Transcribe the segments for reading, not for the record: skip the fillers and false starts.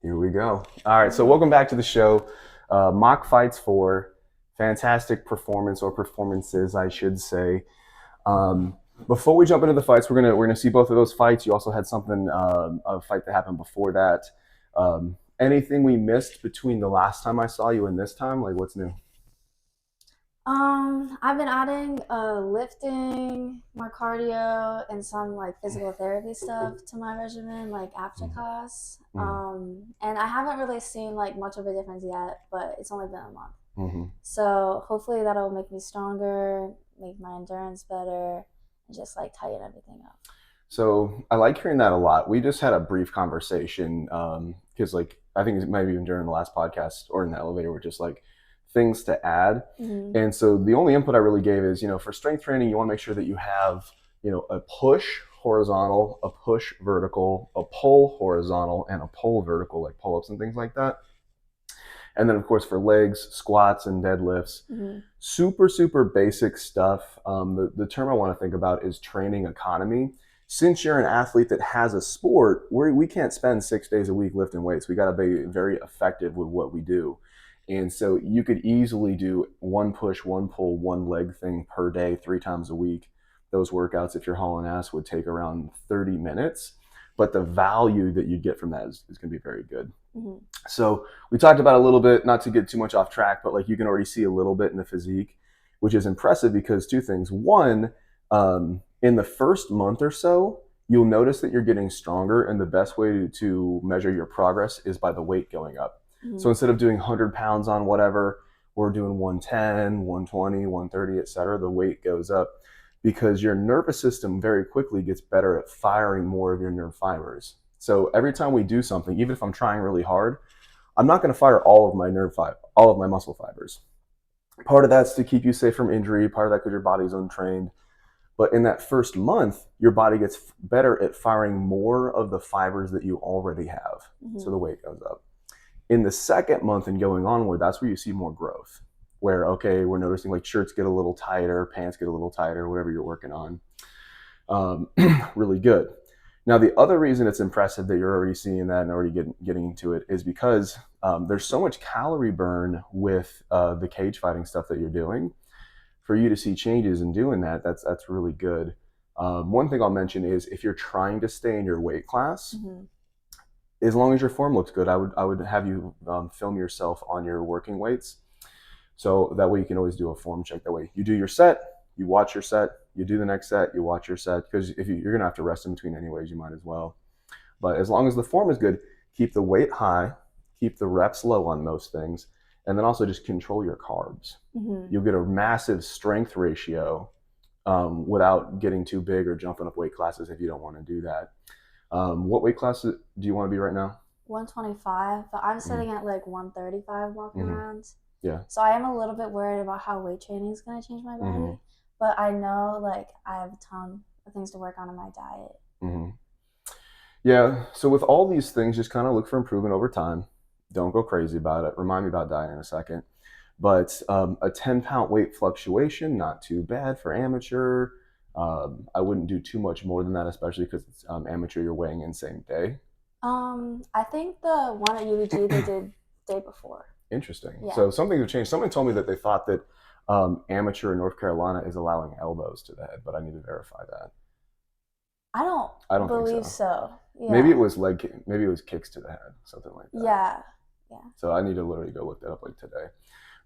Here we go. All right, so welcome back to the show. Mock Fights 4, fantastic performance or performances, I should say. Before we jump into the fights, we're gonna see both of those fights. You also had something a fight that happened before that. Anything we missed between the last time I saw you and this time? Like, what's new? I've been adding lifting, more cardio, and some like physical therapy stuff to my regimen, like after class. Mm-hmm. And I haven't really seen like much of a difference yet, but it's only been a month. Mm-hmm. So hopefully that'll make me stronger, make my endurance better, and just like tighten everything up. So I like hearing that a lot. We just had a brief conversation because, like, I think it might have even during the last podcast or in the elevator, we're just like things to add. Mm-hmm. And so the only input I really gave is, for strength training, you want to make sure that you have, a push horizontal, a push vertical, a pull horizontal, and a pull vertical, like pull-ups and things like that. And then, of course, for legs, squats and deadlifts, super, super basic stuff. The term I want to think about is training economy. Since you're an athlete that has a sport, we can't spend 6 days a week lifting weights. We got to be very effective with what we do. And so you could easily do one push, one pull, one leg thing per day, 3 times a week. Those workouts, if you're hauling ass, would take around 30 minutes. But the value that you get from that is going to be very good. Mm-hmm. So we talked about a little bit, not to get too much off track, but like you can already see a little bit in the physique, which is impressive because two things. One, in the first month or so, you'll notice that you're getting stronger, and the best way to measure your progress is by the weight going up. Mm-hmm. So instead of doing 100 pounds on whatever, we're doing 110, 120, 130, etc. The weight goes up because your nervous system very quickly gets better at firing more of your nerve fibers. So every time we do something, even if I'm trying really hard, I'm not going to fire all of my all of my muscle fibers. Part of that's to keep you safe from injury. Part of that because your body's untrained. But in that first month, your body gets better at firing more of the fibers that you already have. Mm-hmm. So the weight goes up. In the second month and going onward, that's where you see more growth. Where, okay, we're noticing like shirts get a little tighter, pants get a little tighter, whatever you're working on. Really good. Now, the other reason it's impressive that you're already seeing that and already getting into it is because there's so much calorie burn with the cage fighting stuff that you're doing. For you to see changes in doing that, that's really good. One thing I'll mention is if you're trying to stay in your weight class, as long as your form looks good, I would have you film yourself on your working weights. So that way you can always do a form check. That way you do your set, you watch your set, you do the next set, you watch your set. Because if you're going to have to rest in between anyways, you might as well. But as long as the form is good, keep the weight high, keep the reps low on most things, and then also just control your carbs. Mm-hmm. You'll get a massive strength ratio without getting too big or jumping up weight classes if you don't want to do that. What weight class do you want to be right now? 125, but I'm sitting at like 135 walking around. Yeah. So I am a little bit worried about how weight training is going to change my body. But I know like I have a ton of things to work on in my diet. Yeah. So with all these things, just kind of look for improvement over time. Don't go crazy about it. Remind me about diet in a second. But a 10-pound weight fluctuation, not too bad for amateur. I wouldn't do too much more than that, especially because it's amateur, you're weighing in same day. I think the one at UVG they did day before. Interesting. Yeah. So something have changed. Somebody told me that they thought that amateur in North Carolina is allowing elbows to the head, but I need to verify that. I don't believe think so. Yeah. Maybe it was maybe it was kicks to the head, something like that. Yeah. So I need to literally go look that up like today.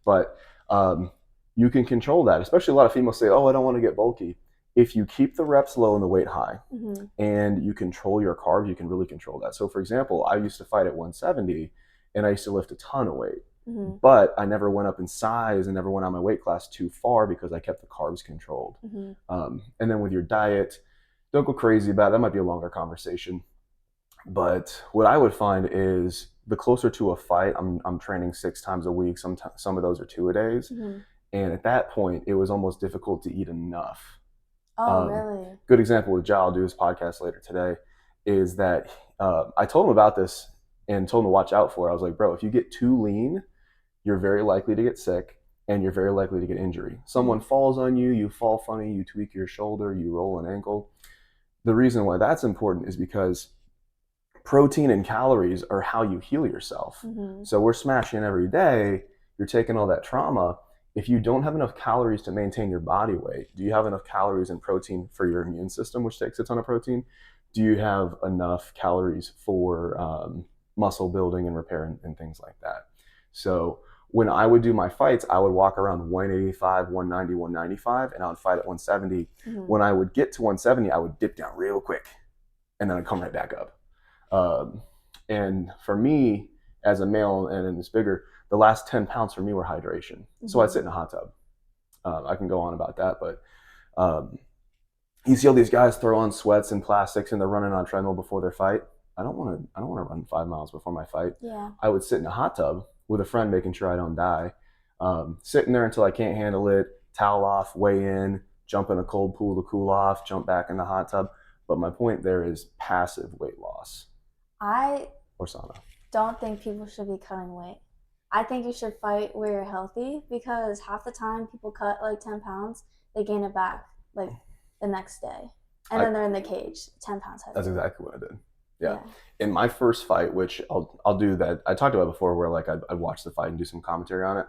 But you can control that. Especially a lot of females say, "Oh, I don't want to get bulky." If you keep the reps low and the weight high, and you control your carbs, you can really control that. So, for example, I used to fight at 170, and I used to lift a ton of weight. But I never went up in size and never went on my weight class too far because I kept the carbs controlled. And then with your diet, don't go crazy about it. That might be a longer conversation. But what I would find is the closer to a fight, I'm training 6 times a week. Some of those are 2-a-days. And at that point, it was almost difficult to eat enough. Oh, really? Good example with Jal, I'll do his podcast later today, is that I told him about this and told him to watch out for it. I was like, bro, if you get too lean, you're very likely to get sick and you're very likely to get injury. Someone falls on you, you fall funny, you tweak your shoulder, you roll an ankle. The reason why that's important is because protein and calories are how you heal yourself. So we're smashing every day. You're taking all that trauma. If you don't have enough calories to maintain your body weight, do you have enough calories and protein for your immune system, which takes a ton of protein? Do you have enough calories for muscle building and repair and things like that? So when I would do my fights, I would walk around 185, 190, 195, and I would fight at 170. When I would get to 170, I would dip down real quick, and then I'd come right back up. And for me, as a male and it's bigger, the last 10 pounds for me were hydration. So I'd sit in a hot tub. I can go on about that, but you see all these guys throw on sweats and plastics and they're running on a treadmill before their fight. I don't want to run 5 miles before my fight. Yeah. I would sit in a hot tub with a friend, making sure I don't die. Sitting there until I can't handle it, towel off, weigh in, jump in a cold pool to cool off, jump back in the hot tub. But my point there is passive weight loss. Or sauna. Don't think people should be cutting weight. I think you should fight where you're healthy, because half the time people cut like 10 pounds, they gain it back like the next day. And then they're in the cage, 10 pounds heavier. That's exactly what I did. Yeah. In my first fight, which I'll do that, I talked about before, where like I'd watch the fight and do some commentary on it.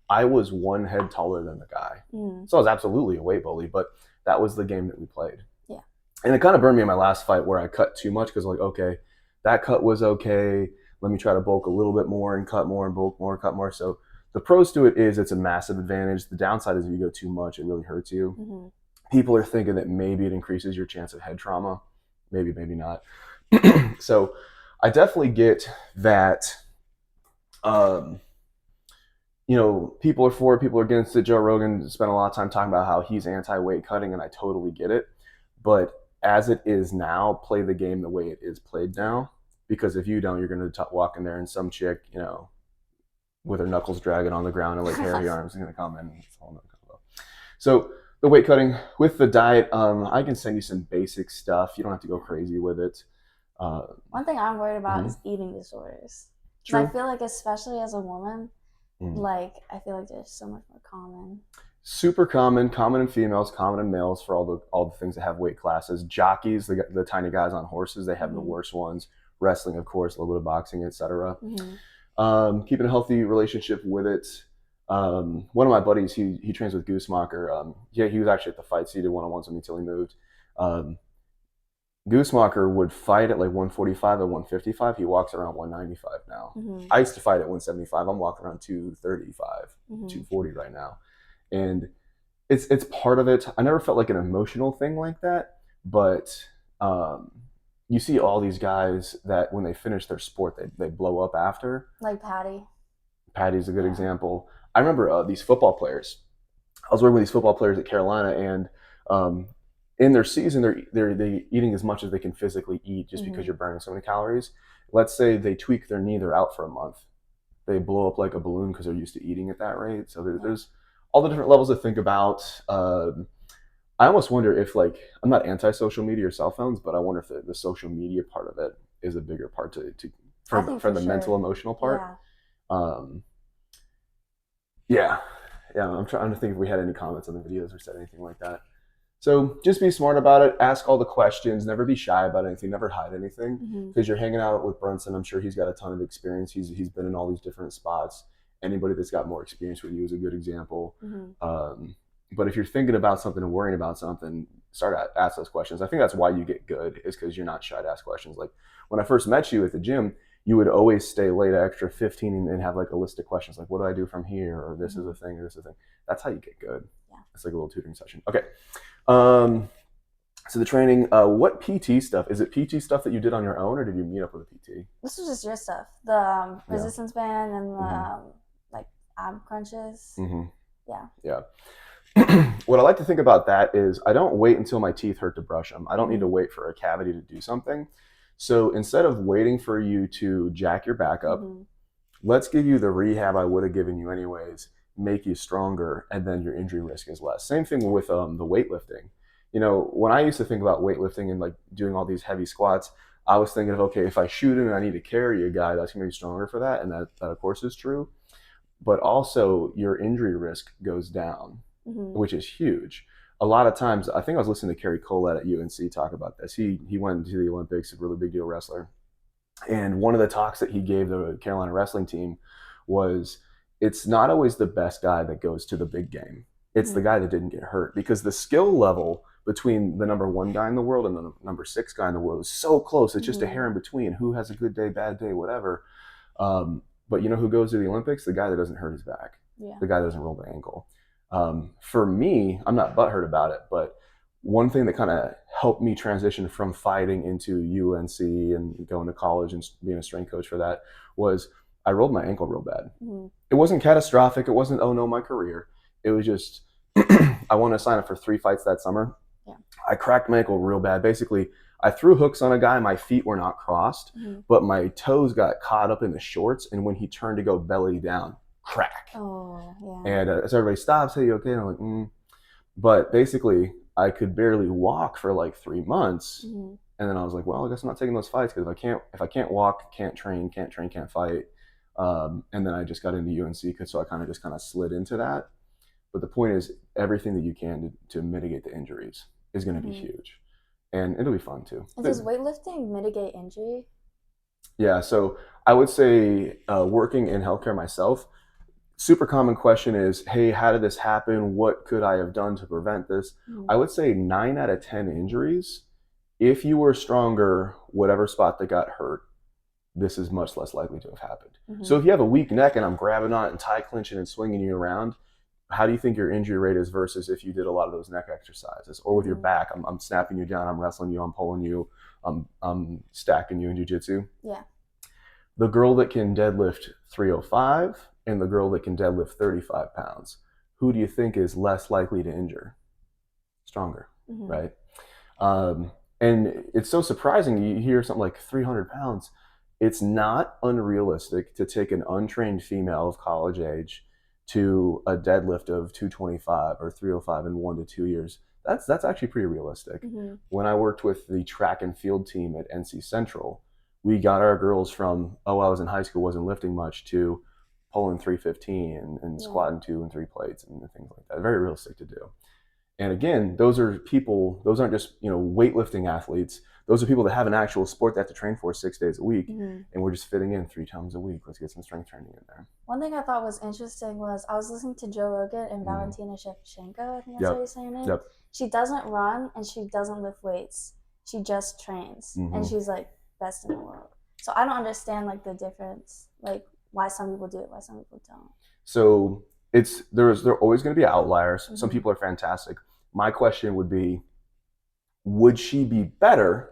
I was one head taller than the guy. So I was absolutely a weight bully, but that was the game that we played. Yeah. And it kind of burned me in my last fight where I cut too much, because like, okay, that cut was okay. Let me try to bulk a little bit more and cut more and bulk more, cut more. So the pros to it is it's a massive advantage. The downside is if you go too much, it really hurts you. People are thinking that maybe it increases your chance of head trauma. Maybe, maybe not. So I definitely get that, people are for it, people are against it. Joe Rogan spent a lot of time talking about how he's anti-weight cutting, and I totally get it. But as it is now, play the game the way it is played now. Because if you don't, you're going to walk in there and some chick, with her knuckles dragging on the ground and like hairy arms is going to come in. It's all not combo. So the weight cutting with the diet, I can send you some basic stuff. You don't have to go crazy with it. One thing I'm worried about is eating disorders. I feel like, especially as a woman, like I feel like they're so much more common. Super common in females, common in males for all the things that have weight classes. Jockeys, the tiny guys on horses, they have the worst ones. Wrestling, of course, a little bit of boxing, etc. Keeping a healthy relationship with it. One of my buddies, he trains with Goosemacher. He was actually at the fights. He did one-on-ones with me until he moved. Goosemacher would fight at like 145 and 155. He walks around 195 now. I used to fight at 175. I'm walking around 235, 240 right now. And it's part of it. I never felt like an emotional thing like that, but you see all these guys that when they finish their sport, they blow up after. Like Patty. Patty's a good example. I remember these football players. I was working with these football players at Carolina, and in their season, they're eating as much as they can physically eat, just because you're burning so many calories. Let's say they tweak their knee, they're out for a month. They blow up like a balloon because they're used to eating at that rate. So there's all the different levels to think about. I almost wonder if, like, I'm not anti-social media or cell phones, but I wonder if the social media part of it is a bigger part for the mental, emotional part. Yeah. I'm trying to think if we had any comments on the videos or said anything like that. So just be smart about it. Ask all the questions. Never be shy about anything. Never hide anything, because you're hanging out with Brunson. I'm sure he's got a ton of experience. He's been in all these different spots. Anybody that's got more experience with you is a good example. But if you're thinking about something and worrying about something, start to ask those questions. I think that's why you get good, is because you're not shy to ask questions. Like when I first met you at the gym, you would always stay late extra 15 and have like a list of questions, like, what do I do from here? Or this is a thing, or this is a thing. That's how you get good. Yeah. It's like a little tutoring session. Okay. So the training, what PT stuff? Is it PT stuff that you did on your own, or did you meet up with a PT? This was just your stuff. The resistance band and the like ab crunches. Yeah. What I like to think about that is I don't wait until my teeth hurt to brush them. I don't need to wait for a cavity to do something. So instead of waiting for you to jack your back up, let's give you the rehab I would have given you anyways, make you stronger, and then your injury risk is less. Same thing with the weightlifting. When I used to think about weightlifting and like doing all these heavy squats, I was thinking of, okay, if I shoot it and I need to carry a guy, that's going to be stronger for that. And that of course is true. But also your injury risk goes down, which is huge. A lot of times, I think I was listening to Kerry Collette at UNC talk about this. He went to the Olympics, a really big deal wrestler. And one of the talks that he gave the Carolina wrestling team was, it's not always the best guy that goes to the big game. It's the guy that didn't get hurt, because the skill level between the number 1 guy in the world and the number 6 guy in the world is so close. It's just a hair in between. Who has a good day, bad day, whatever. But you know who goes to the Olympics? The guy that doesn't hurt his back. Yeah. The guy that doesn't roll the ankle. For me, I'm not butthurt about it, but one thing that kind of helped me transition from fighting into UNC and going to college and being a strength coach for that was I rolled my ankle real bad. It wasn't catastrophic. It wasn't, oh no, my career. It was just, I wanted to sign up for 3 fights that summer. Yeah. I cracked my ankle real bad. Basically, I threw hooks on a guy. My feet were not crossed, but my toes got caught up in the shorts. And when he turned to go belly down, crack. Oh, yeah. And so everybody stops. Hey, you okay? And I'm like, But basically, I could barely walk for like 3 months. And then I was like, well, I guess I'm not taking those fights, because if I can't walk, can't train, can't fight. And then I just got into UNC, so I kind of slid into that. But the point is, everything that you can to mitigate the injuries is going to be huge. And it'll be fun too. Does weightlifting mitigate injury? Yeah, so I would say working in healthcare myself, super common question is, hey, how did this happen? What could I have done to prevent this? I would say 9 out of 10 injuries, if you were stronger, whatever spot that got hurt, this is much less likely to have happened. So if you have a weak neck and I'm grabbing on it and tie clinching and swinging you around, how do you think your injury rate is versus if you did a lot of those neck exercises? Or with your back, I'm snapping you down, I'm wrestling you, I'm pulling you, I'm stacking you in jiu-jitsu. Yeah. The girl that can deadlift 305 and the girl that can deadlift 35 pounds, who do you think is less likely to injure? Stronger, right? And it's so surprising. You hear something like 300 pounds. It's not unrealistic to take an untrained female of college age to a deadlift of 225 or 305 in 1 to 2 years. That's actually pretty realistic. When I worked with the track and field team at NC Central, we got our girls from, I was in high school, wasn't lifting much, to pulling 315 and squatting 2 and 3 plates and things like that. Very realistic to do. And again, those aren't just, weightlifting athletes. Those are people that have an actual sport they have to train for 6 days a week. And we're just fitting in 3 times a week. Let's get some strength training in there. One thing I thought was interesting was I was listening to Joe Rogan and Valentina Shevchenko, I think that's how you say her name. She doesn't run and she doesn't lift weights. She just trains. And she's like best in the world. So I don't understand like the difference, like why some people do it, why some people don't. So there are always going to be outliers. Some people are fantastic. My question would be, would she be better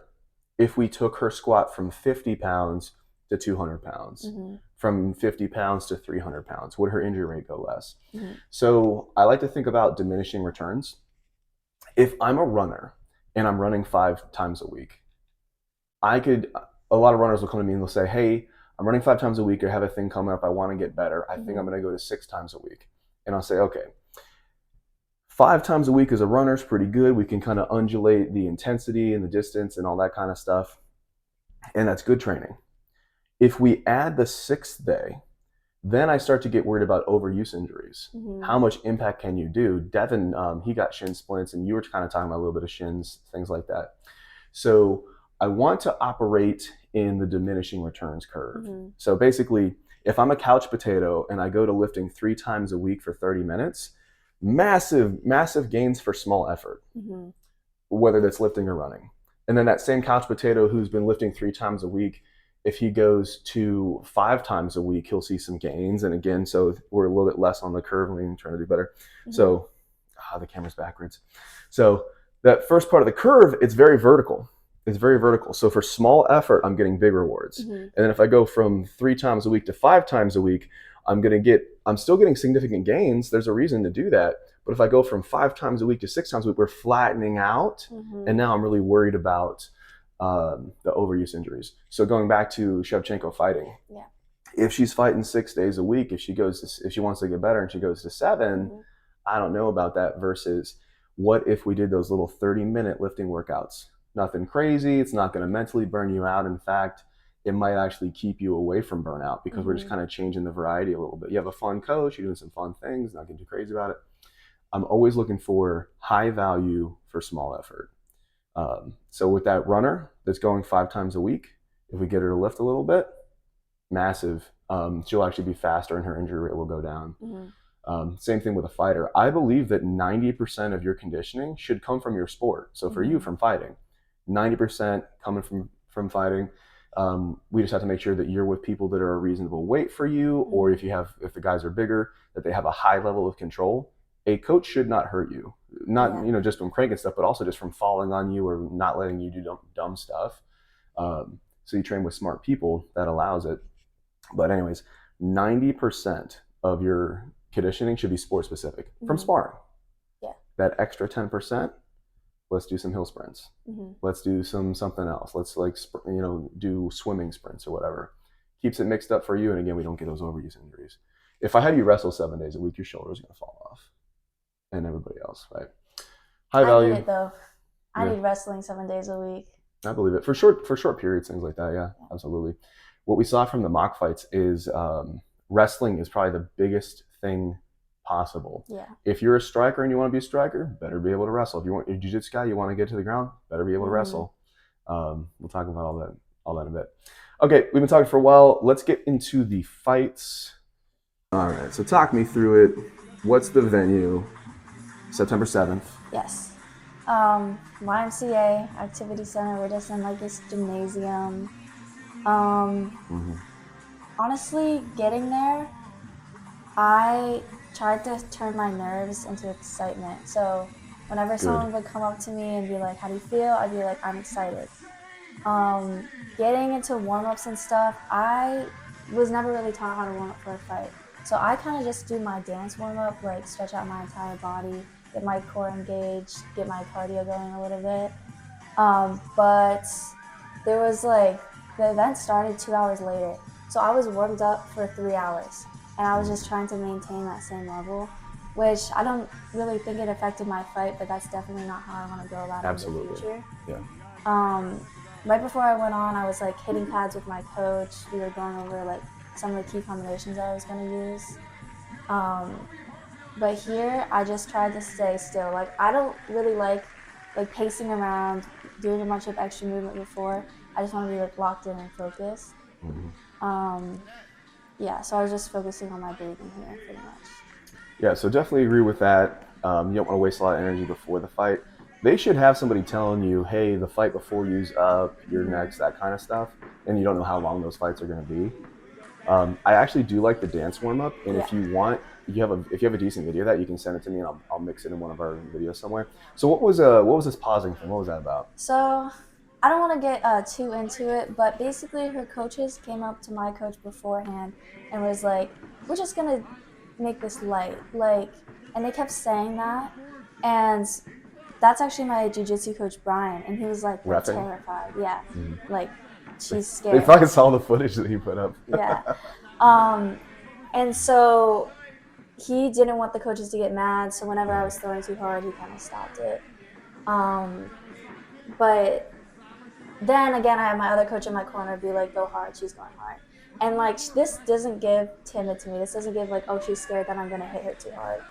if we took her squat from 50 pounds to 200 pounds, from 50 pounds to 300 pounds? Would her injury rate go less? So I like to think about diminishing returns. If I'm a runner and I'm running 5 times a week, a lot of runners will come to me and they'll say, hey, I'm running 5 times a week. I have a thing coming up. I want to get better. I think I'm going to go to 6 times a week. And I'll say, okay, 5 times a week as a runner is pretty good. We can kind of undulate the intensity and the distance and all that kind of stuff. And that's good training. If we add the 6th day, then I start to get worried about overuse injuries. How much impact can you do? Devin, he got shin splints, and you were kind of talking about a little bit of shins, things like that. So I want to operate in the diminishing returns curve. So basically, if I'm a couch potato and I go to lifting 3 times a week for 30 minutes, massive gains for small effort, whether that's lifting or running. And then that same couch potato who's been lifting 3 times a week, if he goes to 5 times a week, he'll see some gains. And again, so we're a little bit less on the curve, and we're trying to do better. So the camera's backwards. So that first part of the curve, it's very vertical. It's very vertical. So for small effort, I'm getting big rewards. And then if I go from 3 times a week to 5 times a week, I'm still getting significant gains. There's a reason to do that. But if I go from 5 times a week to 6 times a week, we're flattening out. And now I'm really worried about the overuse injuries. So going back to Shevchenko fighting, if she's fighting 6 days a week, if she wants to get better and she goes to 7, I don't know about that. Versus, what if we did those little 30-minute lifting workouts? Nothing crazy. It's not going to mentally burn you out. In fact, it might actually keep you away from burnout, because we're just kind of changing the variety a little bit. You have a fun coach, you're doing some fun things, not getting too crazy about it. I'm always looking for high value for small effort. So with that runner that's going 5 times a week, If we get her to lift a little bit, massive. She'll actually be faster and her injury rate will go down. Same thing with a fighter. I believe that 90% of your conditioning should come from your sport. So for you, from fighting, 90% coming from fighting. We just have to make sure that you're with people that are a reasonable weight for you, or if the guys are bigger, that they have a high level of control. A coach should not hurt you, not just from cranking stuff, but also just from falling on you or not letting you do dumb stuff. So you train with smart people, that allows it. But anyways, 90% of your conditioning should be sport specific from sparring. Yeah. That extra 10%, let's do some hill sprints. Let's do something else. Let's do swimming sprints or whatever. Keeps it mixed up for you. And again, we don't get those overuse injuries. If I had you wrestle 7 days a week, your shoulder's going to fall off, and everybody else, right? High value. I need it though. I need wrestling 7 days a week. I believe it for short periods, things like that. Yeah, absolutely. What we saw from the mock fights is wrestling is probably the biggest thing possible. Yeah. If you're a striker and you want to be a striker, better be able to wrestle. If you're a jiu-jitsu guy, you want to get to the ground, better be able to wrestle. We'll talk about all that in a bit. Okay, we've been talking for a while. Let's get into the fights. All right, so talk me through it. What's the venue? September 7th. Yes. YMCA Activity Center. We're just in like this gymnasium. Honestly, getting there, I tried to turn my nerves into excitement. So whenever someone would come up to me and be like, how do you feel? I'd be like, I'm excited. Getting into warm-ups and stuff, I was never really taught how to warm up for a fight. So I kind of just do my dance warm-up, like stretch out my entire body, get my core engaged, get my cardio going a little bit. But there was the event started 2 hours later. So I was warmed up for 3 hours. And I was just trying to maintain that same level, which I don't really think it affected my fight, but that's definitely not how I want to go about it in the future. Yeah. Right before I went on, I was hitting pads with my coach. We were going over some of the key combinations I was going to use. But here, I just tried to stay still. I don't really like pacing around, doing a bunch of extra movement before. I just want to be locked in and focused. Yeah, so I was just focusing on my breathing here pretty much. Yeah, so definitely agree with that. You don't want to waste a lot of energy before the fight. They should have somebody telling you, hey, the fight before you's up, you're next, that kind of stuff. And you don't know how long those fights are going to be. I actually do like the dance warm-up. And if you want, if you have a decent video of that, you can send it to me and I'll mix it in one of our videos somewhere. So what was this pausing thing? What was that about? So I don't want to get too into it, but basically her coaches came up to my coach beforehand and was like, we're just going to make this light. And they kept saying that. And that's actually my jiu-jitsu coach, Brian. And he was like, they're terrified. Yeah. She's scared. They probably saw the footage that he put up. Yeah. And so he didn't want the coaches to get mad. So whenever I was throwing too hard, he kind of stopped it. But then again, I had my other coach in my corner be like, go hard, she's going hard. And this doesn't give timid to me. This doesn't give oh, she's scared that I'm going to hit her too hard.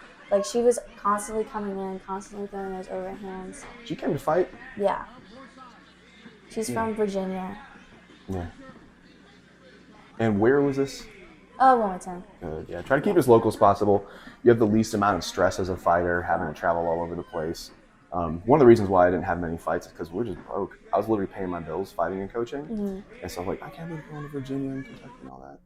She was constantly coming in, constantly throwing those overhands. She came to fight? Yeah. She's from Virginia. Yeah. And where was this? Oh, Wilmington. Good. Yeah. Try to keep it as local as possible. You have the least amount of stress as a fighter, having to travel all over the place. One of the reasons why I didn't have many fights is because we're just broke. I was literally paying my bills, fighting and coaching. And so I'm like, I can't believe going to Virginia and Kentucky and all that.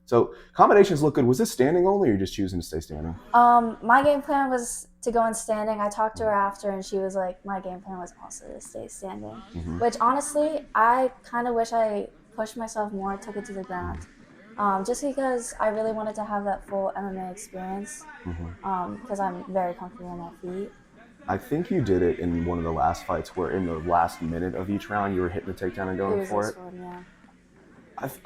So combinations look good. Was this standing only, or you're just choosing to stay standing? My game plan was to go in standing. I talked to her after, and she was like, my game plan was also to stay standing. Which honestly, I kind of wish I pushed myself more, took it to the ground. Just because I really wanted to have that full MMA experience, because I'm very comfortable on my feet. I think you did it in one of the last fights where in the last minute of each round you were hitting the takedown and going for it. One, yeah.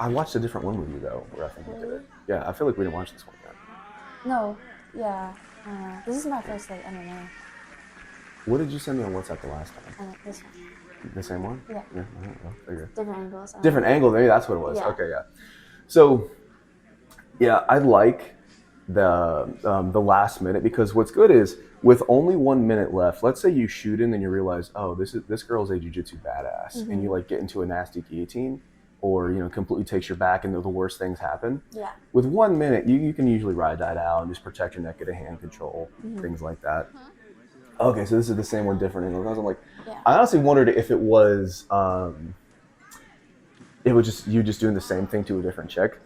I watched a different one with you though, where I think you did it. Yeah, I feel like we didn't watch this one yet. No, yeah. This is my first MMA. What did you send me on WhatsApp the last time? This one. The same one? Yeah. Yeah. Figure. Different angles. Different angle. Maybe that's what it was. Yeah. Okay, yeah. So, yeah, I like the last minute, because what's good is with only 1 minute left, let's say you shoot in and you realize, oh, this girl's a jiu-jitsu badass, and you get into a nasty guillotine. or completely takes your back and the worst things happen. Yeah. With 1 minute, you can usually ride that out and just protect your neck, get a hand control, Mm-hmm. things like that. Okay, so this is the same one, different angles. I'm like, Yeah. I honestly wondered if it was just you just doing the same thing to a different chick.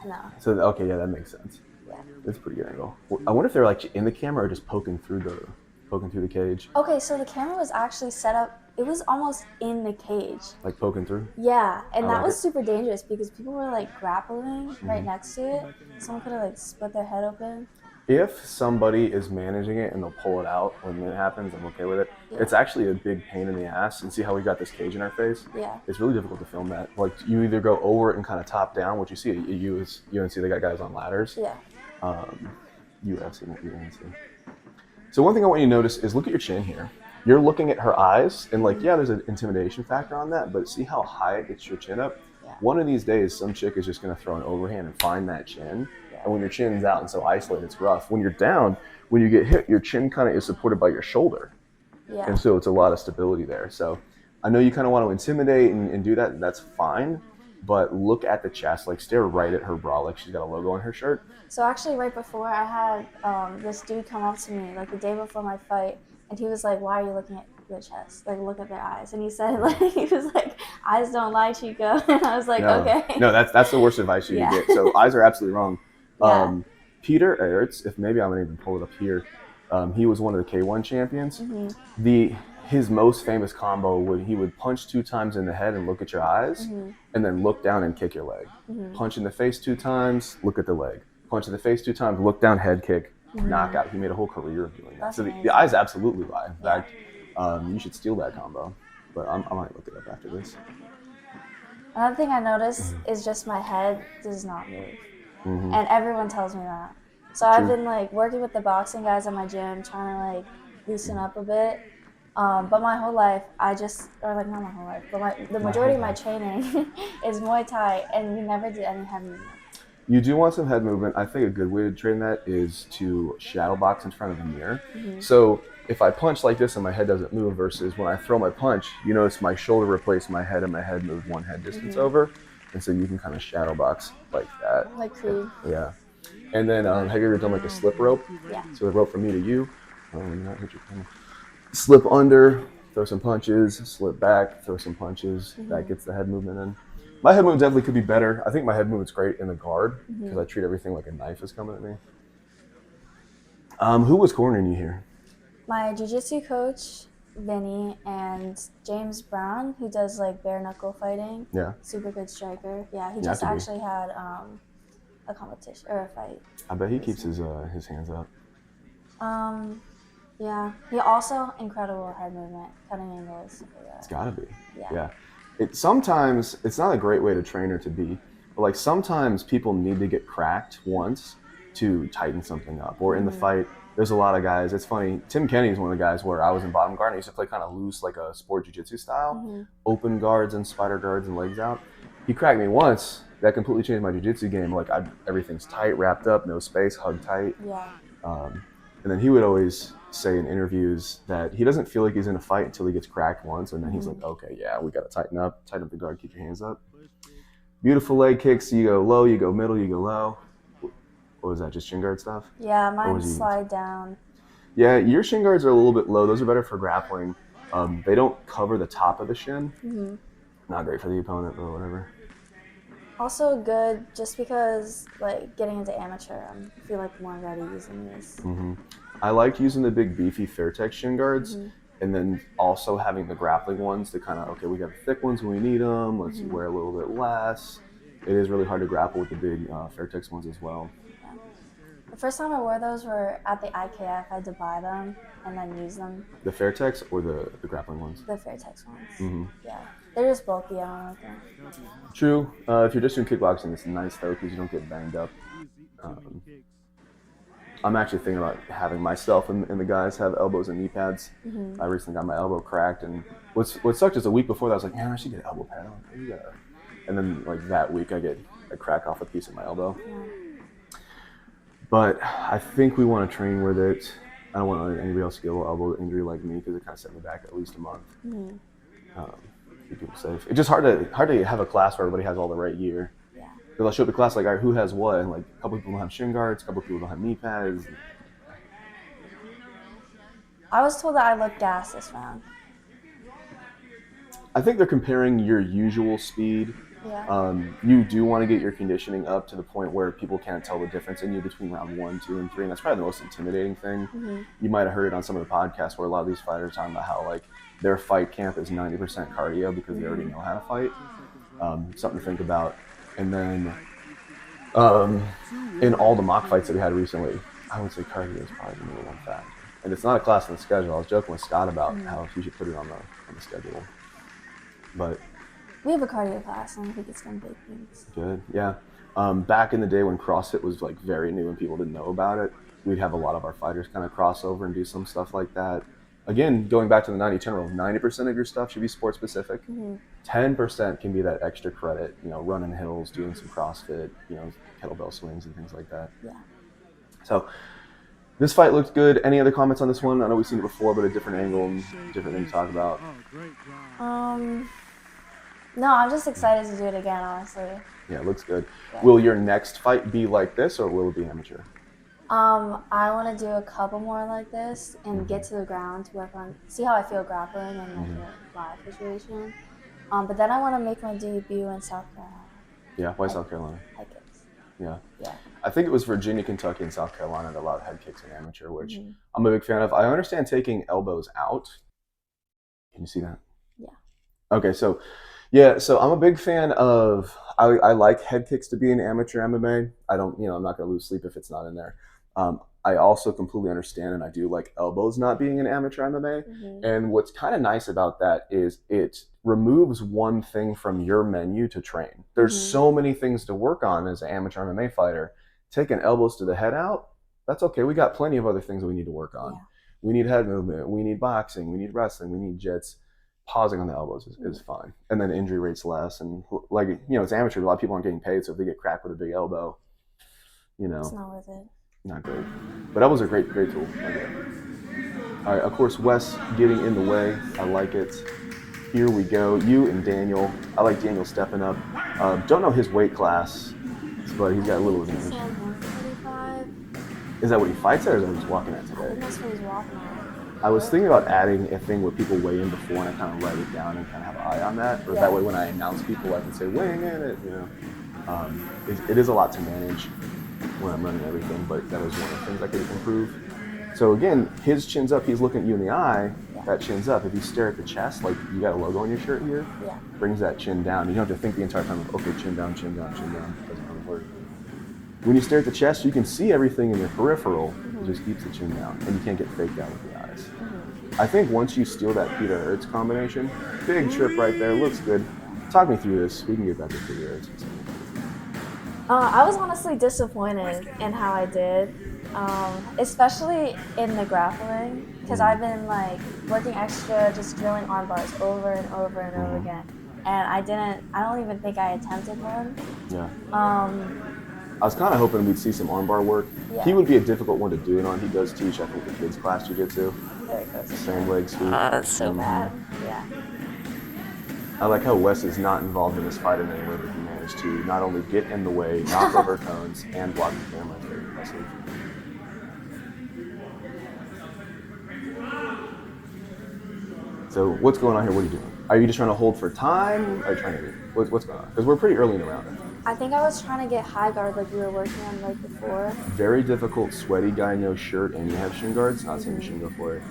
No. So okay, yeah, that makes sense. Yeah. That's a pretty good angle. I wonder if they're like in the camera or just poking through the cage. Okay, so the camera was actually set up. It was almost in the cage. Like poking through. Yeah, and I that like was it. super dangerous because people were like grappling right next to it. Someone could have like split their head open. If somebody is managing it and they'll pull it out when it happens, I'm okay with it. Yeah. It's actually a big pain in the ass. And see how we got this cage in our face? Yeah. It's really difficult to film that. Like you either go over it and kind of top down, which you see at UNC, they got guys on ladders. Yeah. UFC, not UNC. So one thing I want you to notice is look at your chin here. You're looking at her eyes, and like, yeah, there's an intimidation factor on that, but see how high it gets your chin up? Yeah. One of these days, some chick is just going to throw an overhand and find that chin. Yeah. And when your chin's out and so isolated, it's rough. When you're down, when you get hit, your chin kind of is supported by your shoulder. Yeah. And so it's a lot of stability there. So I know you kind of want to intimidate and do that. That's fine. But look at the chest, like stare right at her bra, like she's got a logo on her shirt. So actually, right before I had this dude come up to me, like the day before my fight, and he was like, "Why are you looking at the chest? Like, look at their eyes." And he said, like, he was like, "Eyes don't lie, Chico." And I was like, "Okay." No, that's the worst advice you can get. So eyes are absolutely wrong. Yeah. Peter Aerts, if maybe I'm gonna even pull it up here, he was one of the K1 champions. Mm-hmm. His most famous combo he would punch 2 times in the head and look at your eyes, and then look down and kick your leg. Punch in the face 2 times, look at the leg. Punch in the face 2 times, look down, head kick, knockout. He made a whole career of doing that. That's so the amazing. eyes absolutely lie. In fact, you should steal that combo. But I might look it up after this. Another thing I noticed is just my head does not move, and everyone tells me that. So I've been like working with the boxing guys at my gym, trying to like loosen up a bit. But my whole life, not my whole life, but the majority of my training is Muay Thai, and we never did any head movement. You do want some head movement. I think a good way to train that is to shadow box in front of the mirror. So if I punch like this and my head doesn't move versus when I throw my punch, you notice my shoulder replaced my head and my head moved 1 head distance over. And so you can kind of shadow box like that. Like Creed. Yeah. And then have you ever done like a slip rope? Yeah. So the rope from me to you. Not hit your camera. Slip under, throw some punches, slip back, throw some punches. That gets the head movement in. My head movement definitely could be better. I think my head movement's great in the guard because I treat everything like a knife is coming at me. Who was cornering you here? My jiu-jitsu coach, Vinny, and James Brown, who does like bare knuckle fighting. Yeah. Super good striker. Yeah, he just actually had a competition or a fight. I bet he keeps his hands up. Yeah. He also incredible head movement, cutting angles. It's gotta be. Yeah. Sometimes it's not a great way to train her to be, but like sometimes people need to get cracked once to tighten something up. Or in the fight, there's a lot of guys. It's funny. Tim Kenny is one of the guys where I was in bottom guard. And I used to play kind of loose, like a sport jiu-jitsu style, open guards and spider guards and legs out. He cracked me once. That completely changed my jiu-jitsu game. Like everything's tight, wrapped up, no space, hug tight. Yeah. And then he would always say in interviews that he doesn't feel like he's in a fight until he gets cracked once, and then he's like, okay, yeah, we got to tighten up the guard, keep your hands up. Beautiful leg kicks. You go low, you go middle, you go low. What was that, just shin guard stuff? Yeah, mine slide down. Yeah, your shin guards are a little bit low. Those are better for grappling. They don't cover the top of the shin. Not great for the opponent or whatever. Also good just because like getting into amateur, I feel like more ready using these. I like using the big beefy Fairtex shin guards, and then also having the grappling ones to kind of, okay, we got the thick ones when we need them. Let's wear a little bit less. It is really hard to grapple with the big Fairtex ones as well. Yeah. The first time I wore those were at the IKF. I had to buy them and then use them. The Fairtex or the grappling ones? The Fairtex ones. Yeah. They're just bulky, I don't like them. True. If you're just doing kickboxing, it's nice though because you don't get banged up. I'm actually thinking about having myself and the guys have elbows and knee pads. I recently got my elbow cracked, and what sucked is a week before that I was like, man, I should get an elbow pad on. And then like that week I crack off a piece of my elbow. But I think we want to train with it. I don't want anybody else to get a little elbow injury like me because it kind of set me back at least a month. keep people safe. It's just hard to have a class where everybody has all the right gear. Yeah. Because I'll show up to class like, all right, who has what? And like a couple people don't have shin guards, a couple people don't have knee pads. I was told that I looked gas this round. I think they're comparing your usual speed. Yeah. You do want to get your conditioning up to the point where people can't tell the difference in you between round 1, 2, and 3, and that's probably the most intimidating thing. Mm-hmm. You might have heard it on some of the podcasts where a lot of these fighters are talking about how like their fight camp is 90% cardio because they already know how to fight. Something to think about. And then in all the mock fights that we had recently, I would say cardio is probably the number one factor. And it's not a class on the schedule. I was joking with Scott about how he should put it on the schedule. But we have a cardio class, and I think it's done big things. Good, yeah. Back in the day when CrossFit was like very new and people didn't know about it, we'd have a lot of our fighters kind of cross over and do some stuff like that. Again, going back to the 90-10 rule, 90% of your stuff should be sport specific. 10% can be that extra credit, running hills, doing some CrossFit, kettlebell swings and things like that. Yeah. So this fight looked good. Any other comments on this one? I know we've seen it before, but a different angle and different thing to talk about. No, I'm just excited to do it again, honestly. Yeah, it looks good. Yeah. Will your next fight be like this, or will it be amateur? I want to do a couple more like this and get to the ground to work on, see how I feel grappling and like the live situation. But then I want to make my debut in South Carolina. Yeah, why South Carolina? Head kicks. Yeah. Yeah. I think it was Virginia, Kentucky, and South Carolina that allowed head kicks in amateur, which I'm a big fan of. I understand taking elbows out. Can you see that? Yeah. Okay, so I'm a big fan of, I like head kicks to be in amateur MMA. I don't, I'm not going to lose sleep if it's not in there. I also completely understand, and I do like elbows not being in amateur MMA. And what's kind of nice about that is it removes one thing from your menu to train. There's so many things to work on as an amateur MMA fighter. Taking elbows to the head out, that's okay. We got plenty of other things that we need to work on. Yeah. We need head movement. We need boxing. We need wrestling. We need jits. Pausing on the elbows is fine. And then injury rate's less. And like, it's amateur. A lot of people aren't getting paid. So if they get cracked with a big elbow, it's not worth it. Not great. But elbows are a great tool. Okay. All right, of course, Wes getting in the way. I like it. Here we go. You and Daniel. I like Daniel stepping up. Don't know his weight class, but he's got a little advantage. 145. Is that what he fights at, or is that what he's walking at today? I think that's what he's walking at. I was thinking about adding a thing where people weigh in before and I kind of write it down and kind of have an eye on that. Or that way when I announce people, I can say weighing in it, It is a lot to manage when I'm running everything, but that is one of the things I could improve. So again, his chin's up, he's looking at you in the eye, that chin's up. If you stare at the chest, like you got a logo on your shirt here, brings that chin down. You don't have to think the entire time of, okay, chin down, chin down, chin down. It doesn't really work. When you stare at the chest, you can see everything in your peripheral. It just keeps the chin down, and you can't get faked out with the eyes. I think once you steal that Peter Ertz combination, big trip right there, looks good. Talk me through this. We can get back to Peter Ertz. I was honestly disappointed in how I did, especially in the grappling, because I've been like working extra, just drilling arm bars over and over and over again, and I don't even think I attempted one. Yeah. I was kind of hoping we'd see some armbar work. Yeah. He would be a difficult one to do it on. He does teach, I think, the kids' class jiu-jitsu. Same leg sweep. That's so bad. Yeah. I like how Wes is not involved in this fight in any way, but he managed to not only get in the way, knock over cones, and block the camera. It's very impressive. So what's going on here? What are you doing? Are you just trying to hold for time? Are you trying to what's going on? Because we're pretty early in the round. I think I was trying to get high guard like we were working on right before. Very difficult, sweaty guy, no shirt, and you have shin guards. Not saying you shouldn't go for it.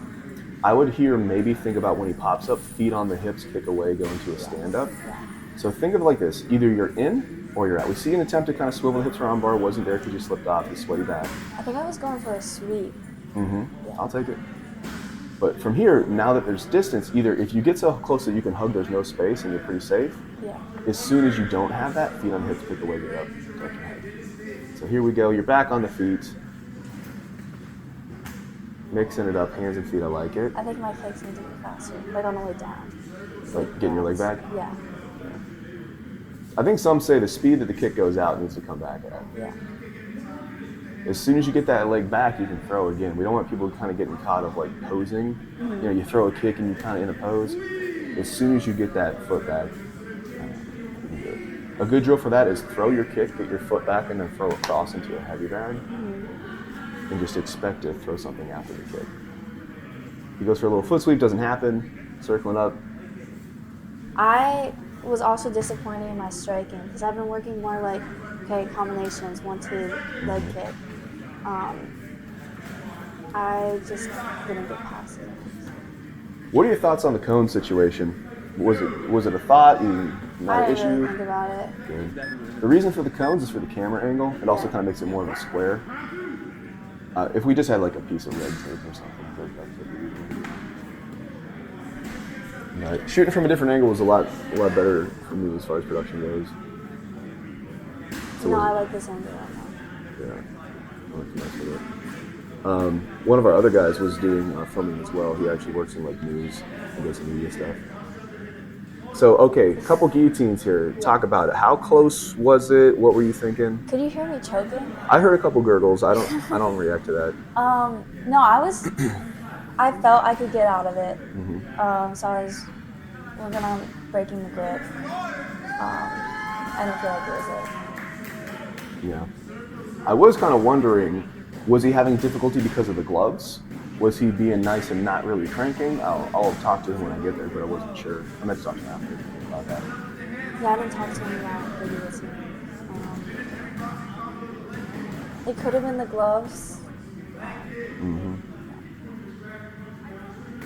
I would here maybe think about when he pops up, feet on the hips, kick away, go into a stand-up. Yeah. So think of it like this. Either you're in or you're out. We see an attempt to kind of swivel the hips around bar. Wasn't there because you slipped off. You sweaty back. I think I was going for a sweep. Yeah. I'll take it. But from here, now that there's distance, either if you get so close that you can hug, there's no space and you're pretty safe. Yeah. As soon as you don't have that, feet on hips, kick away, get up, touch your head. So here we go. You're back on the feet. Mixing it up, hands and feet, I like it. I think my kicks need to be faster, like on the way down. Like getting your leg back? Yeah. I think some say the speed that the kick goes out needs to come back at. Yeah. As soon as you get that leg back, you can throw again. We don't want people kind of getting caught of like posing. You throw a kick and you kind of in a pose. As soon as you get that foot back, a good drill for that is throw your kick, get your foot back, and then throw it across into a heavy bag, and just expect to throw something after the kick. He goes for a little foot sweep, doesn't happen, circling up. I was also disappointed in my striking because I've been working more like, okay, combinations, 1-2, leg kick. I just didn't get past it. What are your thoughts on the cone situation? Was it a thought? Not an issue? I didn't really think about it. Good. The reason for the cones is for the camera angle. It also kind of makes it more of a square. If we just had like a piece of red tape or something, right. Shooting from a different angle was a lot better for me as far as production goes. So I like this angle right now. Yeah, I like to mess with it. One of our other guys was doing filming as well. He actually works in like news and does some media stuff. So, okay, a couple guillotines here. Talk about it. How close was it? What were you thinking? Could you hear me choking? I heard a couple gurgles. I don't react to that. No, I felt I could get out of it. So I was working on breaking the grip. I didn't feel like it was it. Yeah. I was kind of wondering, was he having difficulty because of the gloves? Was he being nice and not really cranking? I'll talk to him when I get there, but I wasn't sure. I meant to talk to him after about that. Yeah, I didn't talk to him about what he was doing. It could have been the gloves.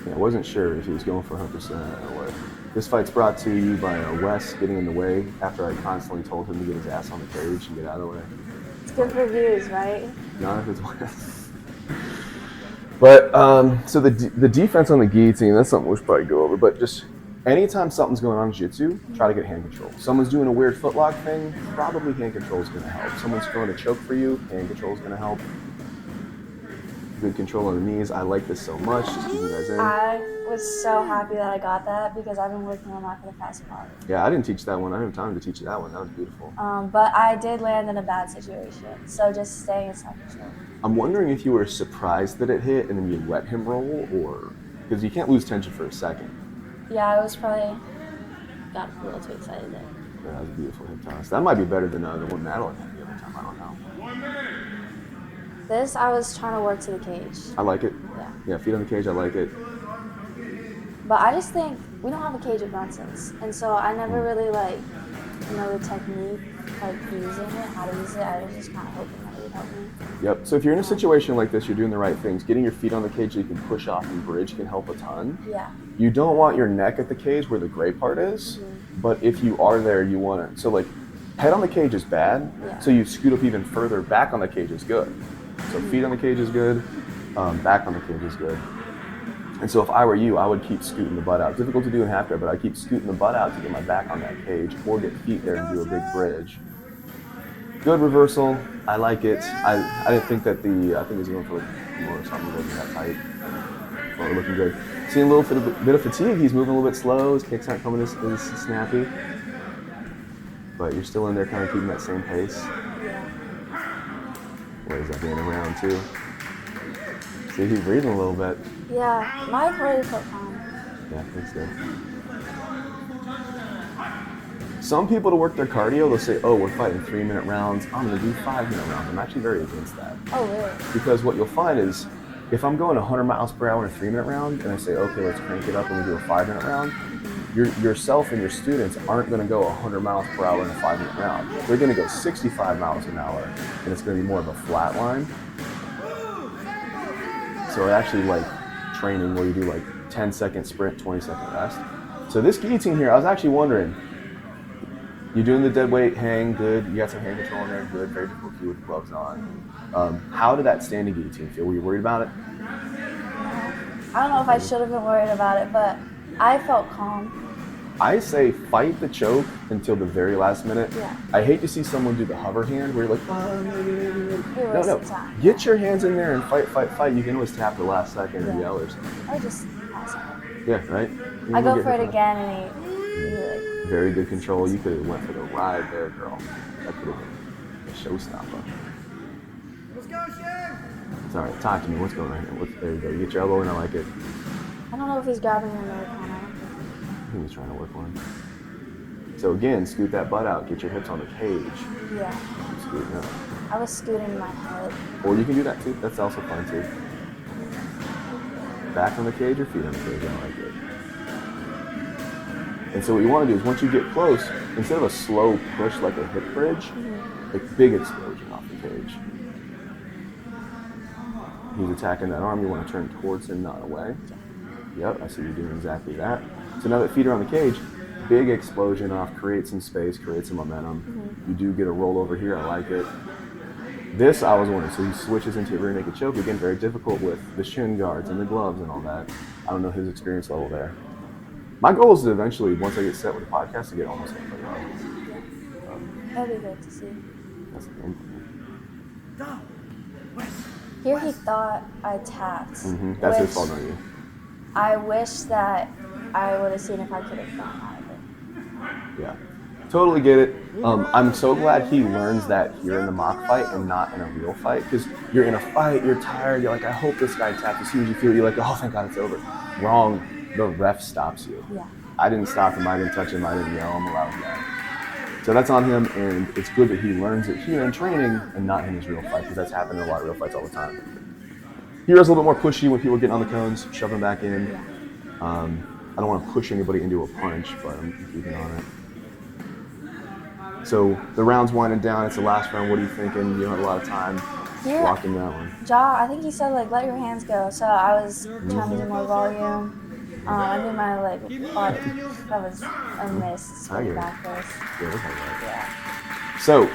Yeah, I wasn't sure if he was going for 100% or what. This fight's brought to you by Wes getting in the way after I constantly told him to get his ass on the cage and get out of the way. It's good for views, right? Not if it's Wes. But, so the defense on the guillotine, that's something we should probably go over, but just anytime something's going on in jiu-jitsu, try to get hand control. Someone's doing a weird footlock thing, probably hand control is going to help. Someone's throwing a choke for you, hand control is going to help. Good control on the knees. I like this so much, just keep you guys in. I was so happy that I got that because I've been working on that for the past month. Yeah, I didn't teach that one. I didn't have time to teach you that one. That was beautiful. But I did land in a bad situation, so just staying in self-control. I'm wondering if you were surprised that it hit and then you let him roll, or because you can't lose tension for a second. Yeah, I was probably got a little too excited there. Yeah, that was a beautiful hip toss. That might be better than the one Madeline had the other time. I don't know. This, I was trying to work to the cage. I like it. Yeah, feet on the cage, I like it. But I just think we don't have a cage at Brunson's, and so I never really know the technique, using it, how to use it. I was just kind of hoping that it would help me. Yep. So if you're in a situation like this, you're doing the right things. Getting your feet on the cage so you can push off and bridge can help a ton. Yeah. You don't want your neck at the cage where the gray part is, but if you are there, you want to. So head on the cage is bad. Yeah. So you scoot up even further. Back on the cage is good. So feet on the cage is good. Back on the cage is good. And so if I were you, I would keep scooting the butt out. Difficult to do in half guard, but I keep scooting the butt out to get my back on that cage, or get feet there and do a big bridge. Good reversal. I like it. I didn't think that I think he's going for more something that wasn't that tight. Well, we're looking good. Seeing a little bit of fatigue. He's moving a little bit slow. His kicks aren't coming as snappy. But you're still in there kind of keeping that same pace. Yeah. What is that being around too? See, he's breathing a little bit. Yeah, my already felt fine. Yeah, that's good. Some people, to work their cardio, they'll say, oh, we're fighting 3-minute rounds. I'm going to do 5-minute rounds. I'm actually very against that. Oh, really? Because what you'll find is, if I'm going 100 miles per hour in a 3-minute round, and I say, okay, let's crank it up and we do a 5-minute round, yourself and your students aren't going to go 100 miles per hour in a 5-minute round. They're going to go 65 miles an hour, and it's going to be more of a flat line. So I actually like training where you do 10-second sprint, 20-second rest. So this guillotine here, I was actually wondering, you're doing the dead weight hang, good. You got some hand control in there, good. Very difficult to do with the gloves on. How did that standing guillotine feel? Were you worried about it? I don't know if I should have been worried about it, but I felt calm. I say fight the choke until the very last minute. Yeah. I hate to see someone do the hover hand where you're like, oh, maybe. No. Time. Get your hands in there and fight. You can always tap the last second or yell or something. I just pass out. Yeah, right? I go for it again and he very good control. You could have went for the ride there, girl. That could have been a showstopper. Let's go, Shay! It's all right. Talk to me. What's going on here? There you go. You get your elbow in. I like it. I don't know if he's grabbing another corner. think he's trying to work one. So again, scoot that butt out, get your hips on the cage. Yeah. Keep scooting up. I was scooting my head. Or you can do that too, that's also fun too. Back on the cage or feet on the cage, I like it. And so what you want to do is once you get close, instead of a slow push like a hip bridge, like big explosion off the cage. He's attacking that arm, you want to turn towards him, not away. Yep, I see you doing exactly that. So now that feet are on the cage, big explosion off, create some space, create some momentum. You do get a roll over here, I like it. This I was wondering, so he switches into a rear naked choke, again, very difficult with the shin guards and the gloves and all that. I don't know his experience level there. My goal is to eventually, once I get set with the podcast, to get almost everybody on. That'd be good to see. That's the game plan. Here he thought I tapped. That's his which fault, not you. I wish that I would have seen if I could have gone out of it. Yeah, totally get it. I'm so glad he learns that here in the mock fight and not in a real fight, because you're in a fight, you're tired, you're like, I hope this guy taps. As soon as you feel it, you're like, oh, thank God it's over. Wrong. The ref stops you. Yeah. I didn't stop him, I didn't touch him, I didn't yell, I'm allowed that. So that's on him, and it's good that he learns it here in training and not in his real fight, because that's happened in a lot of real fights all the time. Hero's a little bit more pushy when people are getting on the cones, shove them back in. Yeah. I don't want to push anybody into a punch, but I'm keeping on it. So the round's winding down, it's the last round, what are you thinking? You don't have a lot of time. Yeah. Blocking that one. Jaw, I think he said, like, let your hands go. So I was trying to do more volume. I knew my, like, butt, that was a miss. I get it. Back first. Yeah. So,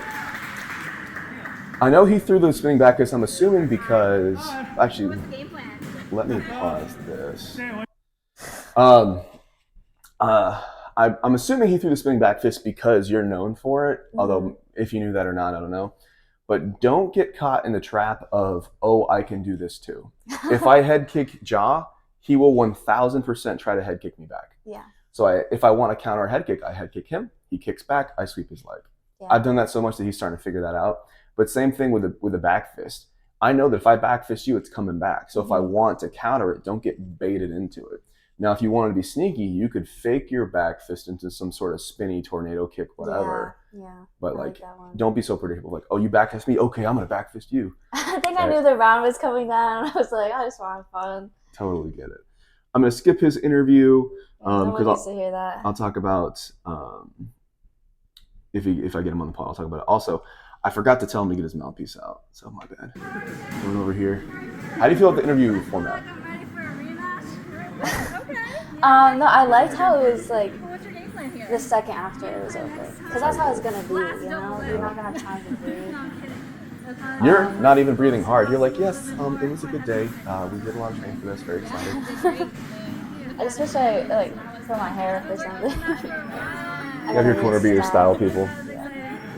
I know he threw the spinning back fist, I'm assuming because, actually, let me pause this. I'm assuming he threw the spinning back fist because you're known for it, although if you knew that or not, I don't know. But don't get caught in the trap of, oh, I can do this too. If I head kick Jaw, he will 1000% try to head kick me back. Yeah. So if I want to counter a head kick, I head kick him. He kicks back, I sweep his leg. Yeah. I've done that so much that he's starting to figure that out. But same thing with the back fist. I know that if I back fist you, it's coming back. So if I want to counter it, don't get baited into it. Now, if you wanted to be sneaky, you could fake your back fist into some sort of spinny tornado kick, whatever. Yeah. But I like that one. don't be so predictable. Like, oh, you back fist me? Okay, I'm gonna back fist you. I think I knew the round was coming down. I was like, I just want fun. Totally get it. I'm gonna skip his interview No one because needs to hear that. I'll talk about if I get him on the pod, I'll talk about it. Also, I forgot to tell him to get his mouthpiece out, so my bad. Going over here. How do you feel about the interview format? No, I liked how it was like What's your game plan here? the second after it was over, because that's how it's gonna be. You know, you're not gonna have time to breathe. No, I'm kidding. You're not even breathing hard. You're like, yes, it was a good day. We did a lot of training for this. Very excited. I just wish I like for my hair or something. You have your corner be your style, people. Yeah.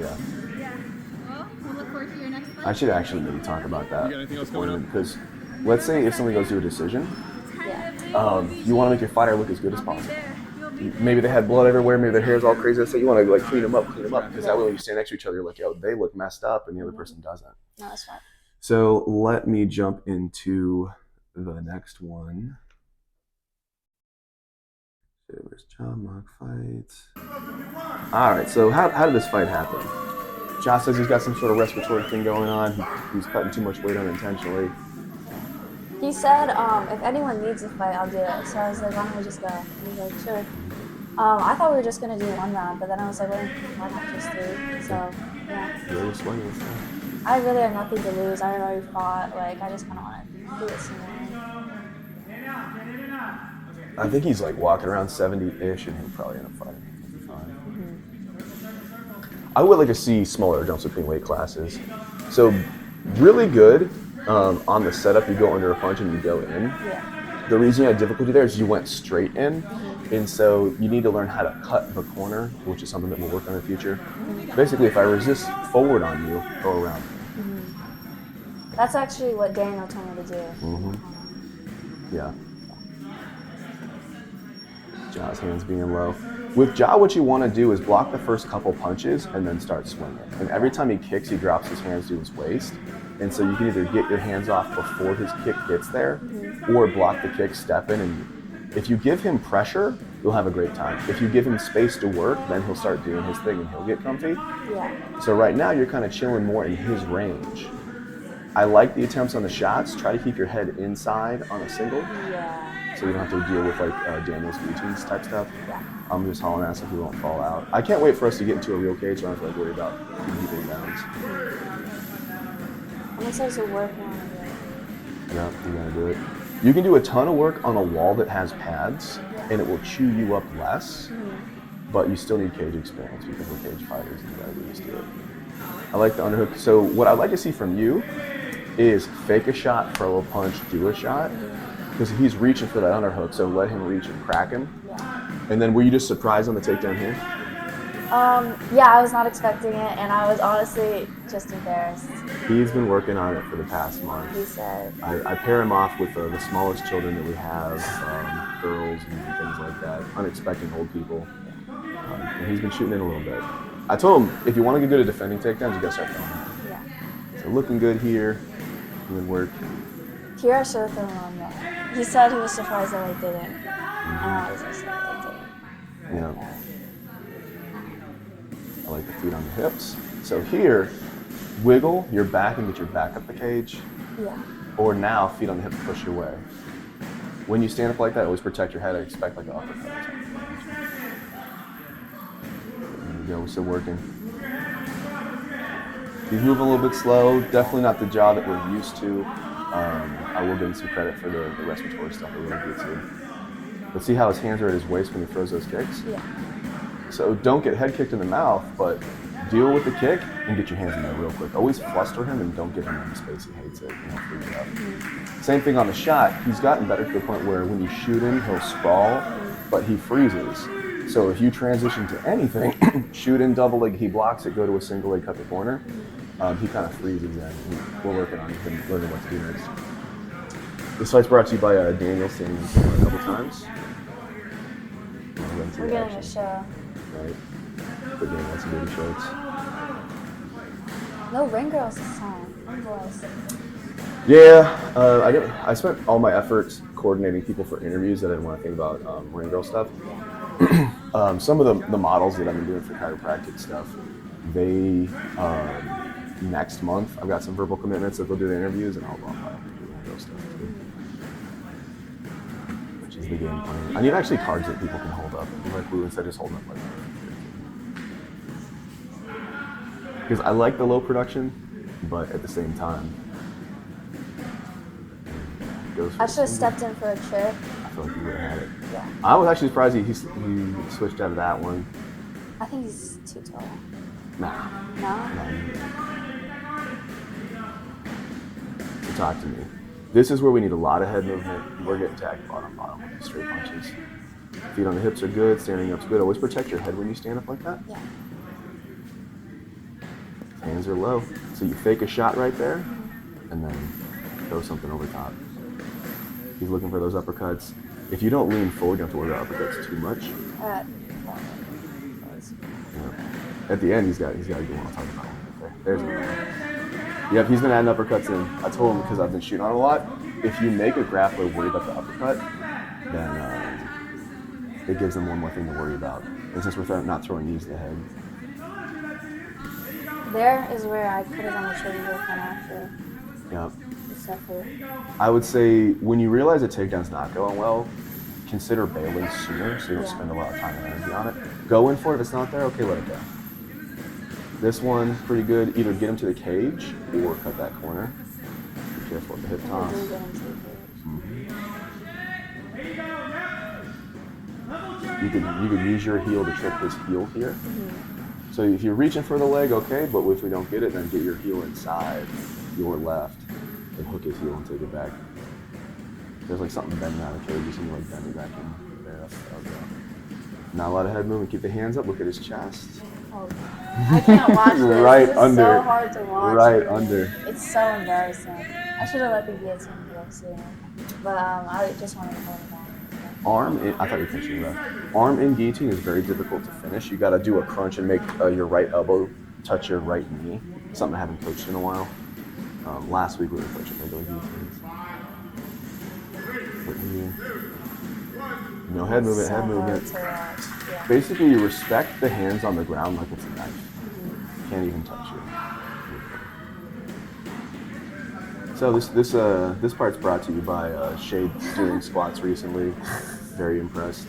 Yeah. Well, we'll look forward to your next fight. I should actually maybe talk about that. You got anything else going on? Because let's say if something goes to a decision, Yeah. you want to make your fighter look as good as possible. Maybe they had blood everywhere, maybe their hair's all crazy, so you want to like clean them up, because that way when you stand next to each other, you're like, yo, they look messed up, and the other person doesn't. No, that's fine. So let me jump into the next one. Where's John mock fights? All right, so how did this fight happen? Josh says he's got some sort of respiratory thing going on. He's cutting too much weight unintentionally. He said, if anyone needs a fight, I'll do it. So I was like, why don't we just go? And he was like, sure. I thought we were just gonna do one round, but then I was like, well, why not just 3? So yeah. Really swinging this time. I really have nothing to lose. I already fought. Like, I just kind of want to do it sooner. I think he's like walking around 70-ish, and he'll probably end up fighting. I would like to see smaller jumps between weight classes. So really good on the setup. You go under a punch and you go in. Yeah. The reason you had difficulty there is you went straight in, and so you need to learn how to cut the corner, which is something that we'll work on in the future. Basically, if I resist forward on you, go around. That's actually what Daniel told me to do. Yeah. Jaw's hands being low. With Jaw, what you want to do is block the first couple punches and then start swinging. And every time he kicks, he drops his hands to his waist. And so you can either get your hands off before his kick gets there, or block the kick, step in. And if you give him pressure, you'll have a great time. If you give him space to work, then he'll start doing his thing and he'll get comfy. Yeah. So right now you're kind of chilling more in his range. I like the attempts on the shots. Try to keep your head inside on a single, Yeah. so you don't have to deal with like Daniel's routines type stuff. Yeah. I'm just hauling ass so he won't fall out. I can't wait for us to get into a real cage so I don't have to like worry about keeping downs. I'm excited to work on it. Yeah, you're gonna do it. You can do a ton of work on a wall that has pads, and it will chew you up less, but you still need cage experience because we're cage fighters and you gotta get used to it. I like the underhook. So what I'd like to see from you is fake a shot, throw a punch, do a shot, because he's reaching for that underhook, so let him reach and crack him. Yeah. And then were you just surprised on the takedown here? Yeah, I was not expecting it, and I was honestly just embarrassed. He's been working on it for the past month. He said, I pair him off with the smallest children that we have, girls and things like that, unexpected old people. And he's been shooting in a little bit. I told him, if you want to get good at defending takedowns, you got to start throwing. yeah. So looking good here, doing work. Here I should have thrown on there. He said he was surprised that I didn't. And I was just like, I didn't. Yeah. I like the feet on the hips. So here, wiggle your back and get your back up the cage. Yeah. Or now, feet on the hips, push your way. When you stand up like that, always protect your head and expect like an uppercut. There we go, we're still working. He's moving a little bit slow, definitely not the jaw that we're used to. I will give him some credit for the respiratory stuff that we're gets to. But see how his hands are at his waist when he throws those kicks? Yeah. So don't get head kicked in the mouth, but deal with the kick and get your hands in there real quick. Always fluster him and don't give him any space. He hates it. Freeze out. Same thing on the shot. He's gotten better to the point where when you shoot him, he'll sprawl, but he freezes. So if you transition to anything, shoot in double leg, he blocks it, go to a single leg, cut the corner, he kind of freezes in. We're working on him learning what to do next. This fight's brought to you by Daniel, standing a couple times. We're getting a show. Right. But Daniel wants some baby shorts. No ring girls this time. Oh, boys. Yeah, I spent all my efforts coordinating people for interviews that I didn't want to think about ring girl stuff. Some of the models that I've been doing for chiropractic stuff, they, next month, I've got some verbal commitments that they'll do the interviews and I'll do ring girl stuff too. Which is the game plan. I need actually cards that people can hold up. Like blue instead of just holding up like that. Because I like the low production, but at the same time, I should have stepped in for a trick. I feel like he would have had it. Yeah. I was actually surprised he switched out of that one. I think he's too tall. Nah. No? So talk to me. This is where we need a lot of head movement. We're getting tagged bottom with these straight punches. Feet on the hips are good, standing up's good. Always protect your head when you stand up like that. Yeah. Hands are low. So you fake a shot right there, and then throw something over top. He's looking for those uppercuts. If you don't lean forward, you don't have to worry about uppercuts too much. Yeah. At the end, he's got a good one. I'll talk about him right there. There's one. Yep, he's been adding uppercuts in. I told him because I've been shooting on a lot. If you make a grappler worry about the uppercut, then it gives them one more thing to worry about. And since we're not throwing knees to the head. There is where I put it on the shoulder kind after. Yep. Except I would say when you realize a takedown's not going well, consider bailing sooner so you don't spend a lot of time and energy on it. Go in for it. If it's not there, okay, let it go. This one, pretty good. Either get him to the cage or cut that corner. Be careful with the hip toss. You could use your heel to trip his heel here. So if you're reaching for the leg, okay, but if we don't get it, then get your heel inside your left and hook his heel and take it back. There's like something bending out of the cage, and you like bend it back in there. Not a lot of head movement. Keep the hands up. Look at his chest. Oh, I can't watch this. Right this under. Is so hard to watch. Right under. It's so embarrassing. I should have let the guillotine go sooner. But I just wanted to hold it down. Arm in, I thought you were finishing left. Arm in guillotine is very difficult to finish. You got to do a crunch and make your right elbow touch your right knee. Something I haven't coached in a while. Last week we were coaching regular guillotines. No head movement, So head hard movement. to watch. Yeah. Basically, you respect the hands on the ground like it's a knife. Can't even touch you. So this part's brought to you by Shay doing squats recently. Very impressed.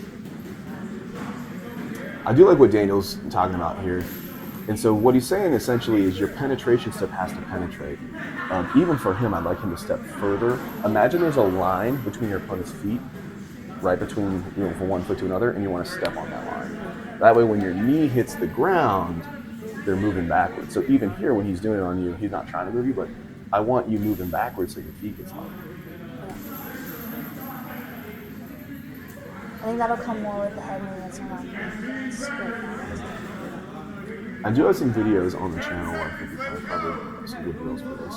I do like what Daniel's talking about here. And so what he's saying essentially is your penetration step has to penetrate. Even for him, I'd like him to step further. Imagine there's a line between your opponent's feet, right between, from one foot to another, and you want to step on that line. That way when your knee hits the ground, they're moving backwards. So even here, when he's doing it on you, he's not trying to move you, but I want you moving backwards so your feet get hard. I think that'll come more with the head movements and not straight. I do have some videos on the channel where I think we kind of covered some good drills for this.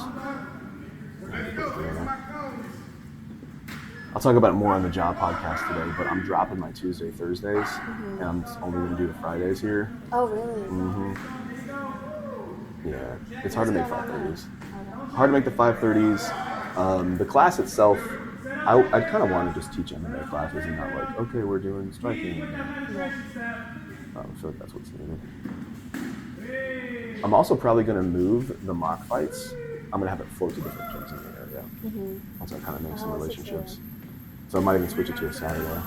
I'll talk about it more on the job podcast today, but I'm dropping my Tuesday, Thursdays, and I'm only going to do the Fridays here. Oh, really? Yeah, it's hard to make 5:30s. Hard to make the 5:30s. The class itself, I kind of want to just teach MMA classes and not like, okay, we're doing striking. I feel like that's what's needed. I'm also probably going to move the mock fights. I'm going to have it float to different gyms in the area. Once I kind of make some relationships. So I might even switch it to a Saturday.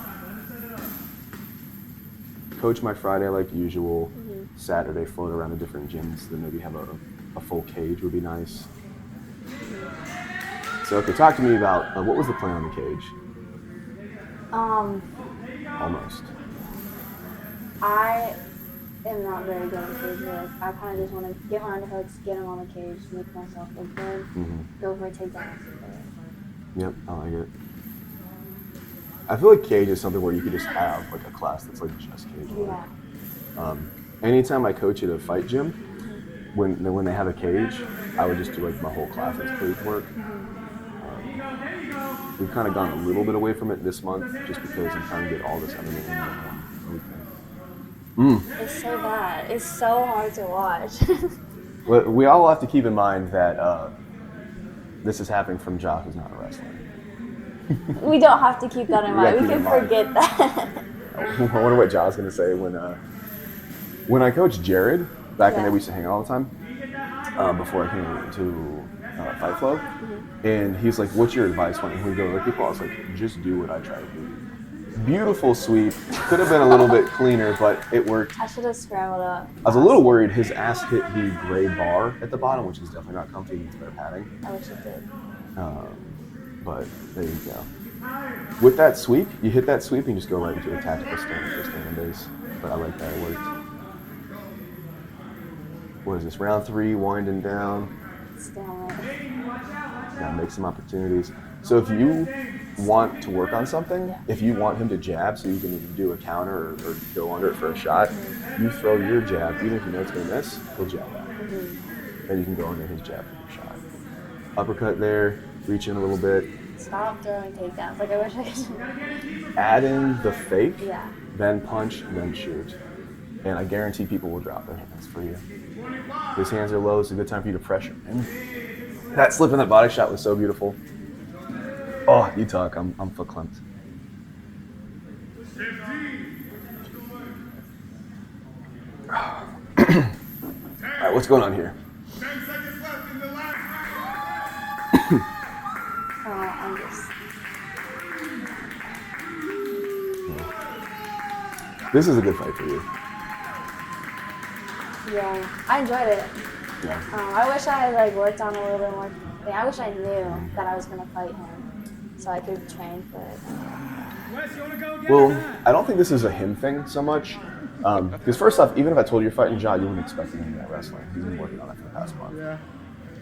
Coach my Friday like usual. Saturday float around the different gyms. Then maybe have a full cage would be nice. So okay, talk to me about what was the plan on the cage? Almost. I am not very good at cage work. I kind of just want to get my underhooks, get them on the cage, make myself look good, go for a takedown. Yep, I like it. I feel like cage is something where you could just have like a class that's like just cage work. Yeah. Anytime I coach at a fight gym, when they have a cage, I would just do like my whole class as cage work. We've kind of gone a little bit away from it this month just because I'm trying to get all this MMA in everything. It's so bad. It's so hard to watch. Well, we all have to keep in mind that this is happening from Josh who's not a wrestler. We don't have to keep that in mind. gotta We keep it can in mind. forget that. I wonder what Josh's going to say when I coached Jared, back in there we used to hang out all the time, before I came to Fight Flow. And he's like, what's your advice when we go to other people? I was like, just do what I try to do. Beautiful sweep. Could have been a little bit cleaner, but it worked. I should have scrambled up. I was a little worried his ass hit the gray bar at the bottom, which is definitely not comfy. It's better padding. I wish it did. But there you go. With that sweep, you hit that sweep and you just go right into a tactical stand for stand base. But I like that, it worked. What is this, round 3, winding down? Stalemate. Gotta make some opportunities. So if you want to work on something, if you want him to jab so you can even do a counter or go under it for a shot, you throw your jab, even if you know it's gonna miss, he'll jab back. Then you can go under his jab for your shot. Uppercut there, reach in a little bit. Stop throwing takedowns. Like, I wish I could. Add in the fake, Yeah. then punch, then shoot. And I guarantee people will drop their hands for you. His hands are low, it's a good time for you to pressure him. That slip in that body shot was so beautiful. Oh, you talk, I'm verklempt. All right, what's going on here? 10 seconds left in the last I'm just. This is a good fight for you. Yeah. I enjoyed it. Yeah. I wish I had worked on a little bit more. I wish I knew that I was gonna fight him, so I could train for it. Wes, you want to go get Well, it? I don't think this is a him thing so much. Because first off, even if I told you you're fighting Ja, you wouldn't expect him to be that wrestling. He's been working on it for the past month. Yeah.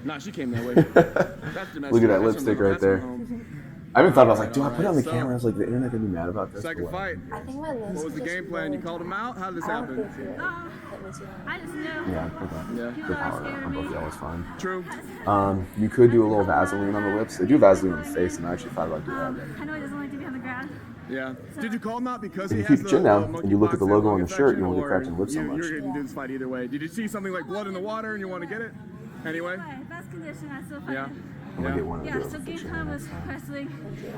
Nah, she came that way. Look at that lipstick right there. I even thought about, I was like, do I put it on the camera? I was like, the internet gonna be mad about this. Second But fight. I think my lips. What was the game plan? You called him out? How did this I don't happen? think he would hit me too hard. I just knew. yeah, okay. Yeah. Good power on both y'all is fine. True. You could do a little Vaseline on the lips. They do Vaseline on the face, and I actually thought about doing that. I know he doesn't like to be on the ground. Yeah. Did you call him out because If he you has keep the your chin down monkey and you look at the box logo on and the shirt, infection, you won't get or cracked in the lips so you- much. You're going to do this fight either way. Did you see something like blood in the water and you want to get it? Anyway? But best condition, I still fight Yeah. him. I'm gonna get one of Yeah, those. so game plan was wrestling.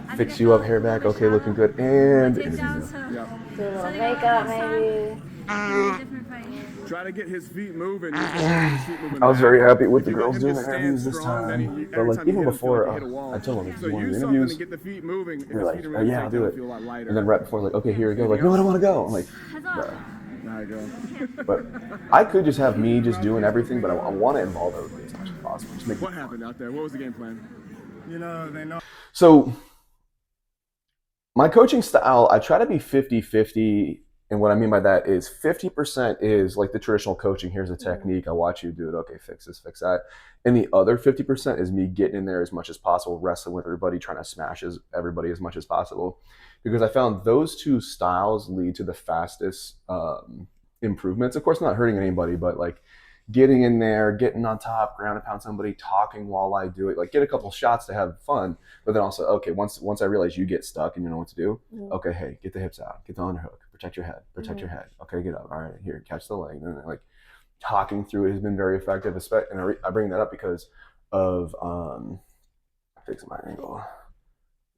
I Fix think I you up, felt hair a little back, bit okay, looking shallow. good, and Takedown, interview. so Yeah. Do a little setting makeup, up on maybe. a different fight. Try to get his feet moving. He's got to get his feet moving I was back. very happy with If the you let girls him doing just their stand interviews this strong, then time. But every like time you even hit him, feel like before, you hit a wall. I told them if So you want to use do something to interviews, get the feet moving. If they're his like, feet are oh, moving, yeah, I'll do it. feel a lot lighter. And then right before, like, okay, here we go. Like, no, I don't want to go. I'm like, Heads off. bruh. There you go. But I could just have me just doing everything, but I want to involve everybody as much as possible. Just make What happened out there? What was the game plan? They know. So my coaching style, I try to be 50-50. And what I mean by that is 50% is like the traditional coaching. Here's a technique. I watch you do it. Okay, fix this, fix that. And the other 50% is me getting in there as much as possible, wrestling with everybody, trying to smash everybody as much as possible. Because I found those two styles lead to the fastest improvements. Of course, not hurting anybody, but like getting in there, getting on top, ground and pound somebody, talking while I do it, like get a couple shots to have fun. But then also, okay, once I realize you get stuck and you know what to do, okay, hey, get the hips out, get the underhook, protect your head, protect your head. Okay, get up. All right, here, catch the leg. And then, like talking through it has been very effective. And I bring that up because of fix my angle.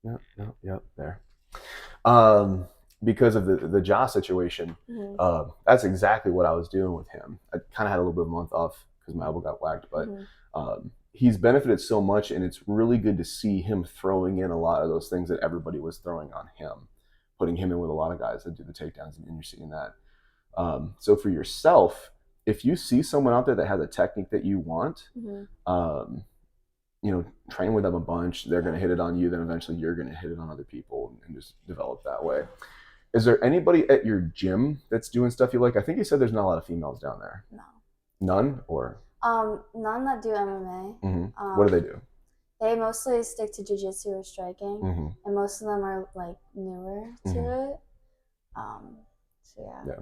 Yep, there. Because of the Josh situation, that's exactly what I was doing with him. I kind of had a little bit of a month off because my elbow got whacked, but he's benefited so much, and it's really good to see him throwing in a lot of those things that everybody was throwing on him, putting him in with a lot of guys that do the takedowns, and you're seeing that. So for yourself, if you see someone out there that has a technique that you want, train with them a bunch. They're going to hit it on you. Then eventually you're going to hit it on other people and just develop that way. Is there anybody at your gym that's doing stuff you like? I think you said there's not a lot of females down there. No. None? Or? None that do MMA. What do they do? They mostly stick to jiu-jitsu or striking, and most of them are like newer to it. So yeah.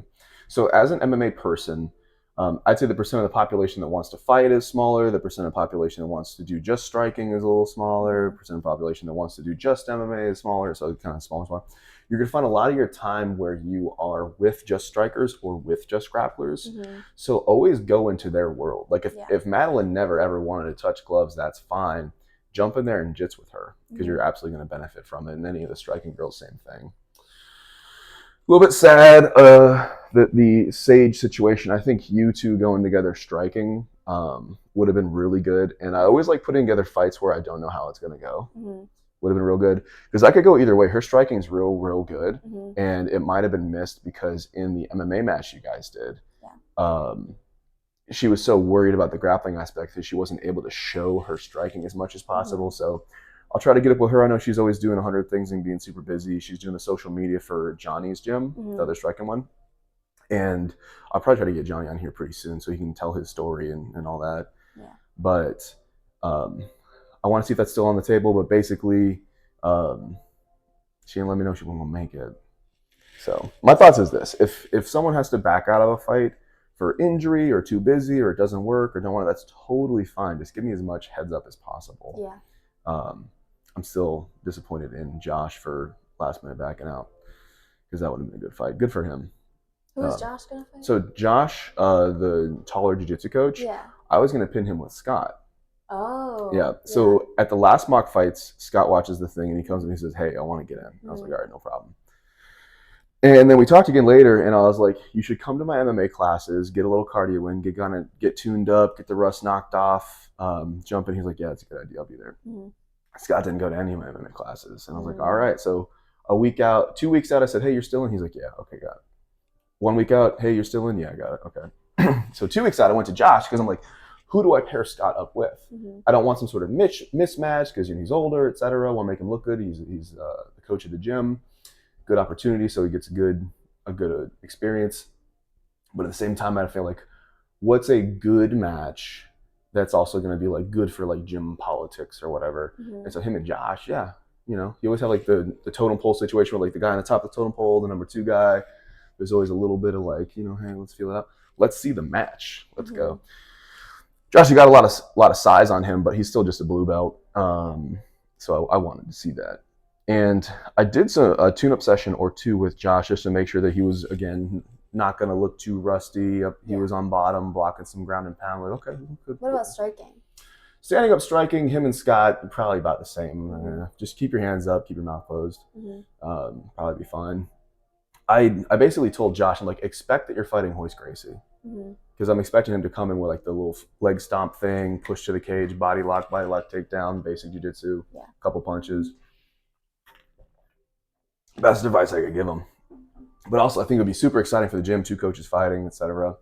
So as an MMA person, I'd say the percent of the population that wants to fight is smaller. The percent of the population that wants to do just striking is a little smaller. Percent of the population that wants to do just MMA is smaller. So kind of smaller. You're going to find a lot of your time where you are with just strikers or with just grapplers. So always go into their world. Like if Madeline never ever wanted to touch gloves, that's fine. Jump in there and jits with her because you're absolutely going to benefit from it. And any of the striking girls, same thing. A little bit sad the Sage situation. I think you two going together striking would have been really good. And I always like putting together fights where I don't know how it's going to go. Would have been real good because I could go either way. Her striking is real good, and it might have been missed because in the MMA match you guys did, she was so worried about the grappling aspect that she wasn't able to show her striking as much as possible. So I'll try to get up with her. I know she's always doing 100 things and being super busy. She's doing the social media for Johnny's gym, the other striking one. And I'll probably try to get Johnny on here pretty soon so he can tell his story and all that. Yeah. But I want to see if that's still on the table. But basically, she didn't let me know she wasn't going to make it. So my thoughts is this. If someone has to back out of a fight for injury or too busy or it doesn't work or don't want to, that's totally fine. Just give me as much heads up as possible. Yeah. I'm still disappointed in Josh for last minute backing out because that would have been a good fight. Good for him. Who's Josh gonna fight? So Josh, the taller jiu-jitsu coach, I was gonna pin him with Scott. Oh. Yeah. So at the last mock fights, Scott watches the thing and he comes and he says, "Hey, I want to get in." I was like, "All right, no problem." And then we talked again later, and I was like, "You should come to my MMA classes, get a little cardio in, get tuned up, get the rust knocked off, jump in." He's like, "Yeah, it's a good idea. I'll be there." Scott didn't go to any of my MMA classes, and I was like, "All right." So 2 weeks out, I said, "Hey, you're still in?" He's like, "Yeah, okay, got it." 1 week out, "Hey, you're still in?" "Yeah, I got it." Okay. So 2 weeks out, I went to Josh because I'm like, who do I pair Scott up with? I don't want some sort of mismatch because he's older, etc. I want to make him look good. He's the coach of the gym. Good opportunity, so he gets a good experience. But at the same time, I feel like, what's a good match that's also going to be like good for like gym politics or whatever? And so him and Josh, you always have like the totem pole situation where like the guy on the top of the totem pole, the number 2 guy. There's always a little bit of like, hey, let's feel it out. Let's see the match. Let's go. Josh, you got a lot of size on him, but he's still just a blue belt. So I wanted to see that. And I did a tune-up session or 2 with Josh just to make sure that he was, again, not going to look too rusty. He was on bottom, blocking some ground and pound. Like, okay. Good. What about striking? Standing up striking, him and Scott probably about the same. Just keep your hands up, keep your mouth closed. Probably be fine. I basically told Josh, I'm like, expect that you're fighting Hoist Gracie. Because I'm expecting him to come in with like the little leg stomp thing, push to the cage, body lock, takedown, basic jiu-jitsu, couple punches. Best advice I could give him. But also, I think it would be super exciting for the gym, 2 coaches fighting, etc.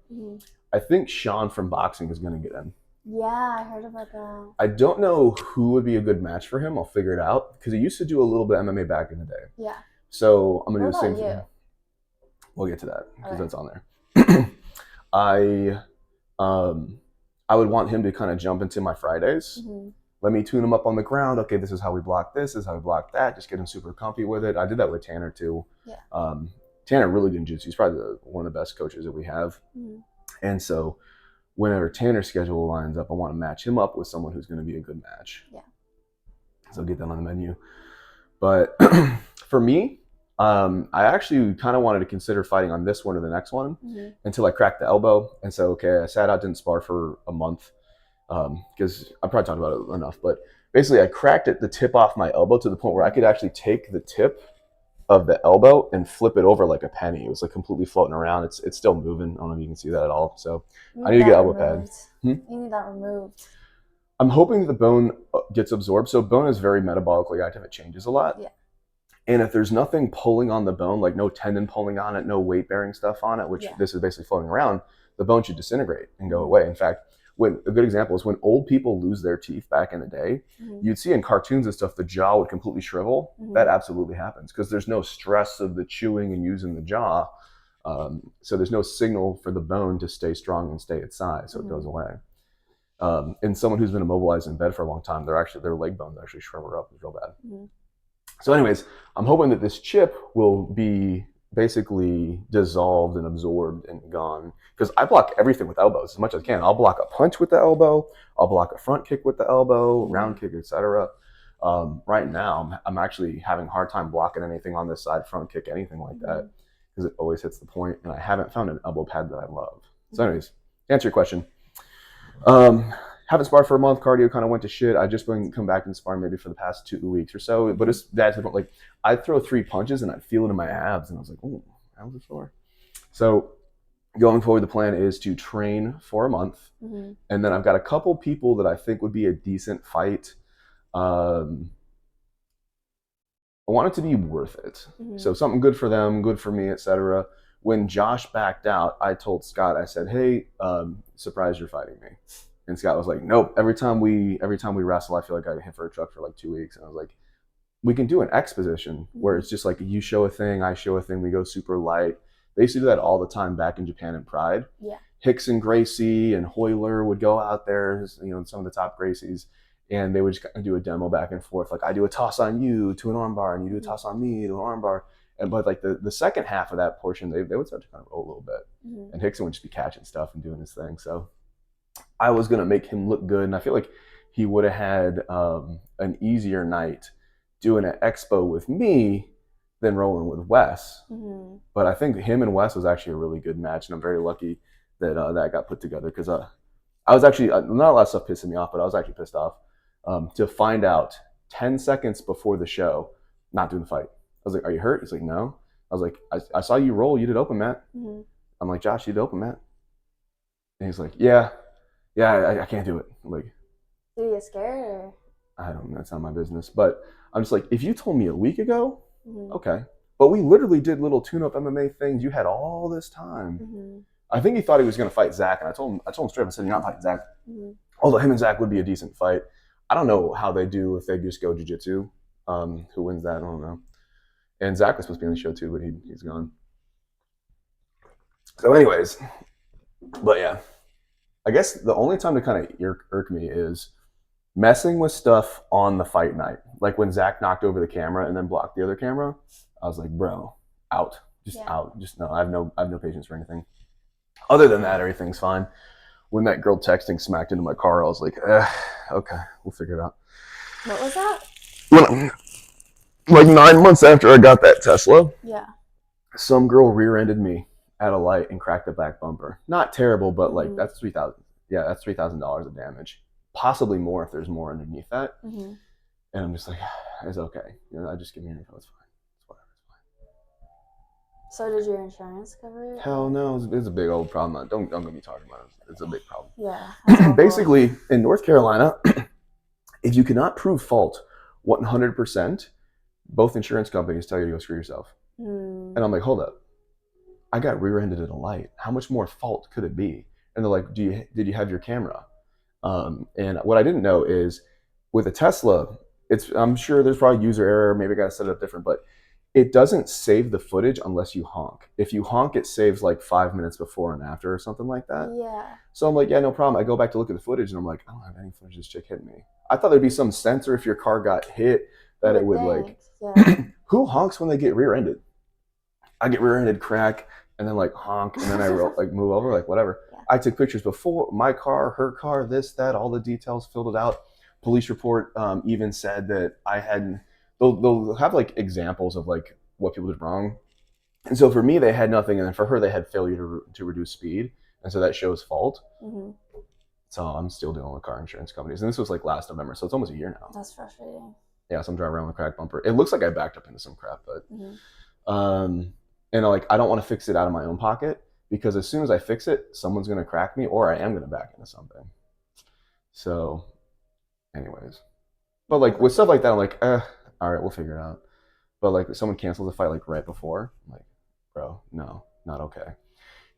I think Sean from boxing is going to get in. Yeah, I heard about that. I don't know who would be a good match for him. I'll figure it out because he used to do a little bit of MMA back in the day. Yeah. So I'm gonna do the same thing. We'll get to that because that's on there. I would want him to kind of jump into my Fridays. Let me tune him up on the ground. Okay, this is how we block this. This is how we block that. Just get him super comfy with it. I did that with Tanner too. Yeah. Tanner really good in jiu-jitsu. He's probably one of the best coaches that we have. And so whenever Tanner's schedule lines up, I want to match him up with someone who's going to be a good match. Yeah. So get that on the menu. But for me, I actually kind of wanted to consider fighting on this one or the next one until I cracked the elbow. And so, okay, I sat out, didn't spar for a month because I probably talked about it enough. But basically, I cracked the tip off my elbow to the point where I could actually take the tip of the elbow and flip it over like a penny. It was like completely floating around. It's still moving. I don't know if you can see that at all. So I need to get elbow pads. You need that removed. I'm hoping that the bone gets absorbed. So bone is very metabolically active. It changes a lot. Yeah. And if there's nothing pulling on the bone, like no tendon pulling on it, no weight bearing stuff on it, which this is basically floating around, the bone should disintegrate and go away. In fact, when a good example is when old people lose their teeth back in the day, you'd see in cartoons and stuff, the jaw would completely shrivel. That absolutely happens because there's no stress of the chewing and using the jaw. So there's no signal for the bone to stay strong and stay its size. So it goes away. And someone who's been immobilized in bed for a long time, their leg bones actually shrivel up. It's real bad. So anyways, I'm hoping that this chip will be basically dissolved and absorbed and gone. Because I block everything with elbows as much as I can. I'll block a punch with the elbow. I'll block a front kick with the elbow, round kick, etc. Right now, I'm actually having a hard time blocking anything on this side, front kick, anything like that. Because it always hits the point. And I haven't found an elbow pad that I love. So anyways, to answer your question. Haven't sparred for a month. Cardio kind of went to shit. I just been come back and spar maybe for the past 2 weeks or so. But it's that's like I'd throw 3 punches and I'd feel it in my abs, and I was like, "Oh, that was sore." So going forward, the plan is to train for a month, and then I've got a couple people that I think would be a decent fight. I want it to be worth it. So something good for them, good for me, etc. When Josh backed out, I told Scott, I said, "Hey, surprise, you're fighting me." And Scott was like, "Nope. Every time we wrestle, I feel like I get hit for a truck for like 2 weeks." And I was like, "We can do an X position where it's just like you show a thing, I show a thing, we go super light." They used to do that all the time back in Japan in Pride. Yeah. Hicks and Gracie and Hoyler would go out there, some of the top Gracies, and they would just kind of do a demo back and forth. Like I do a toss on you to an armbar, and you do a toss on me to an armbar. But like the second half of that portion, they would start to kind of roll a little bit, and Hickson would just be catching stuff and doing his thing. So I was going to make him look good, and I feel like he would have had an easier night doing an expo with me than rolling with Wes. But I think him and Wes was actually a really good match, and I'm very lucky that that got put together because I was actually, not a lot of stuff pissing me off, but I was actually pissed off to find out 10 seconds before the show, not doing the fight. I was like, "Are you hurt?" He's like, "No." I was like, I saw you roll. You did open mat." I'm like, "Josh, you did open mat?" And he's like, Yeah, I can't do it. I'm like, Did you get scared? Or? I don't know. That's not my business. But I'm just like, if you told me a week ago, okay. But we literally did little tune-up MMA things. You had all this time. I think he thought he was going to fight Zach, and I told him straight up. I said, "You're not fighting Zach." Although him and Zach would be a decent fight. I don't know how they do if they just go jiu-jitsu. Who wins that? I don't know. And Zach was supposed to be on the show too, but he's gone. So anyways, but yeah. I guess the only time to kind of irk me is messing with stuff on the fight night. Like when Zach knocked over the camera and then blocked the other camera, I was like, "Bro, out. Just out. Just no. I have no patience for anything." Other than that, everything's fine. When that girl texting smacked into my car, I was like, "Okay, we'll figure it out." What was that? Like 9 months after I got that Tesla, some girl rear-ended me at a light and cracked the back bumper. Not terrible, but like that's $3,000. Yeah, that's $3,000 of damage. possibly more if there's more underneath that. Mm-hmm. And I'm just like, it's okay. I just give me your info. It's fine. It's whatever. It's fine. So did your insurance cover it? Hell no, it's a big old problem. Don't get me talking about it. It's a big problem. Yeah. That's awful. Basically, in North Carolina, if you cannot prove fault 100%, both insurance companies tell you to go screw yourself. And I'm like, hold up. I got rear-ended at a light. How much more fault could it be? And they're like, did you have your camera? And what I didn't know is with a Tesla, I'm sure there's probably user error. Maybe I got to set it up different, but it doesn't save the footage unless you honk. If you honk, it saves like 5 minutes before and after or something like that. Yeah. So I'm like, yeah, no problem. I go back to look at the footage and I'm like, I don't have any footage of this chick hitting me. I thought there'd be some sensor if your car got hit that it would like, yeah. who honks when they get rear-ended? I get rear-ended, crack, and then like honk, and then I like move over, like whatever. Yeah. I took pictures before, my car, her car, this, that, all the details, filled it out. Police report even said that I hadn't, they'll have like examples of like what people did wrong. And so for me, they had nothing. And then for her, they had failure to reduce speed. And so that shows fault. Mm-hmm. So I'm still dealing with car insurance companies. And this was like last November. So it's almost a year now. That's frustrating. Yeah. So I'm driving around with a cracked bumper. It looks like I backed up into some crap, but, Mm-hmm. And like, I don't want to fix it out of my own pocket because as soon as I fix it, someone's going to crack me or I am going to back into something. So anyways, but like with stuff like that, I'm like, all right, we'll figure it out. But like if someone cancels a fight like right before, I'm like, bro, no, not okay.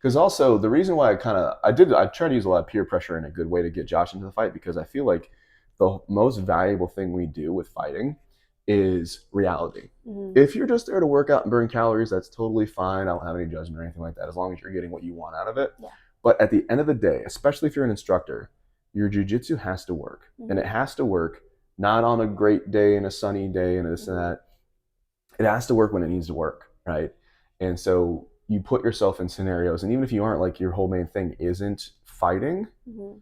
Because also the reason why I tried to use a lot of peer pressure in a good way to get Josh into the fight because I feel like the most valuable thing we do with fighting is reality. Mm-hmm. If you're just there to work out and burn calories, that's totally fine. I don't have any judgment or anything like that as long as you're getting what you want out of it. Yeah. But at the end of the day, especially if you're an instructor, your jiu-jitsu has to work. Mm-hmm. And it has to work not on a great day and a sunny day and this and that. It has to work when it needs to work, right? And so you put yourself in scenarios, and even if you aren't like your whole main thing isn't fighting, Mm-hmm.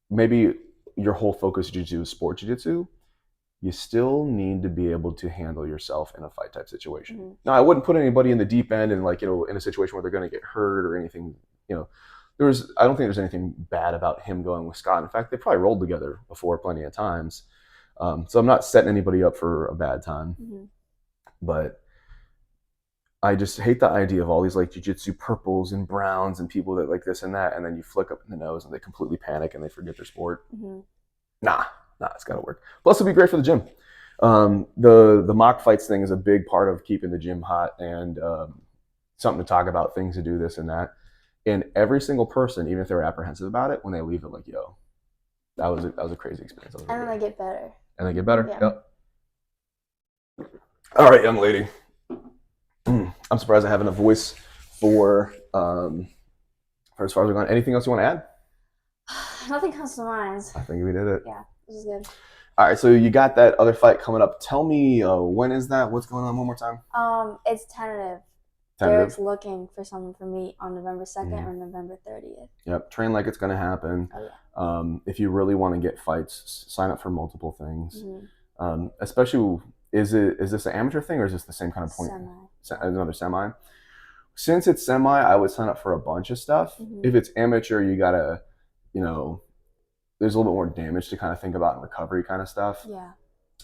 maybe your whole focus jiu-jitsu is sport jiu-jitsu, you still need to be able to handle yourself in a fight type situation. Mm-hmm. Now, I wouldn't put anybody in the deep end and like, in a situation where they're going to get hurt or anything, I don't think there's anything bad about him going with Scott. In fact, they probably rolled together before plenty of times. So I'm not setting anybody up for a bad time. Mm-hmm. But I just hate the idea of all these like jiu-jitsu purples and browns and people that like this and that, and then you flick up in the nose and they completely panic and they forget their sport. Mm-hmm. Nah, it's got to work. Plus, it'll be great for the gym. The mock fights thing is a big part of keeping the gym hot and something to talk about, things to do, this and that. And every single person, even if they're apprehensive about it, when they leave it, like, yo, that was a crazy experience. And then they get better. And they get better. Yeah. Yep. All right, young lady. I'm surprised I have enough voice for as far as we're going. Anything else you want to add? Nothing comes to mind. I think we did it. Yeah, this is good. All right, so you got that other fight coming up. Tell me when is that? What's going on? One more time. It's tentative. Tentative. Derek's looking for someone for me on November 2nd or November 30th. Yep, train like it's going to happen. Oh yeah. If you really want to get fights, sign up for multiple things. Mm-hmm. Especially, is this an amateur thing or is this the same kind of point? Another semi. Since it's semi, I would sign up for a bunch of stuff. Mm-hmm. If it's amateur, you gotta, there's a little bit more damage to kind of think about in recovery kind of stuff. Yeah.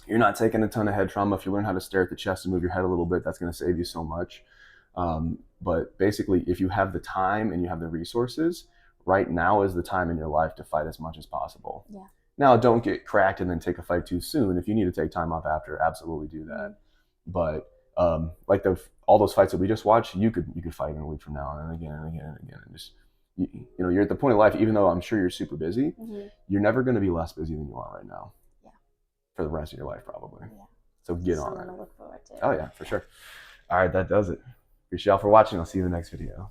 You're not taking a ton of head trauma. If you learn how to stare at the chest and move your head a little bit, that's going to save you so much. But basically, if you have the time and you have the resources, right now is the time in your life to fight as much as possible. Yeah. Now, don't get cracked and then take a fight too soon. If you need to take time off after, absolutely do that. But like all those fights that we just watched, you could fight in a week from now and again and again and again. And just you're at the point of life, even though I'm sure you're super busy, you're never going to be less busy than you are right now. Yeah. For the rest of your life, probably. Yeah. So get on Something it. to look forward to. Oh yeah, for sure. All right, that does it. Appreciate y'all for watching. I'll see you in the next video.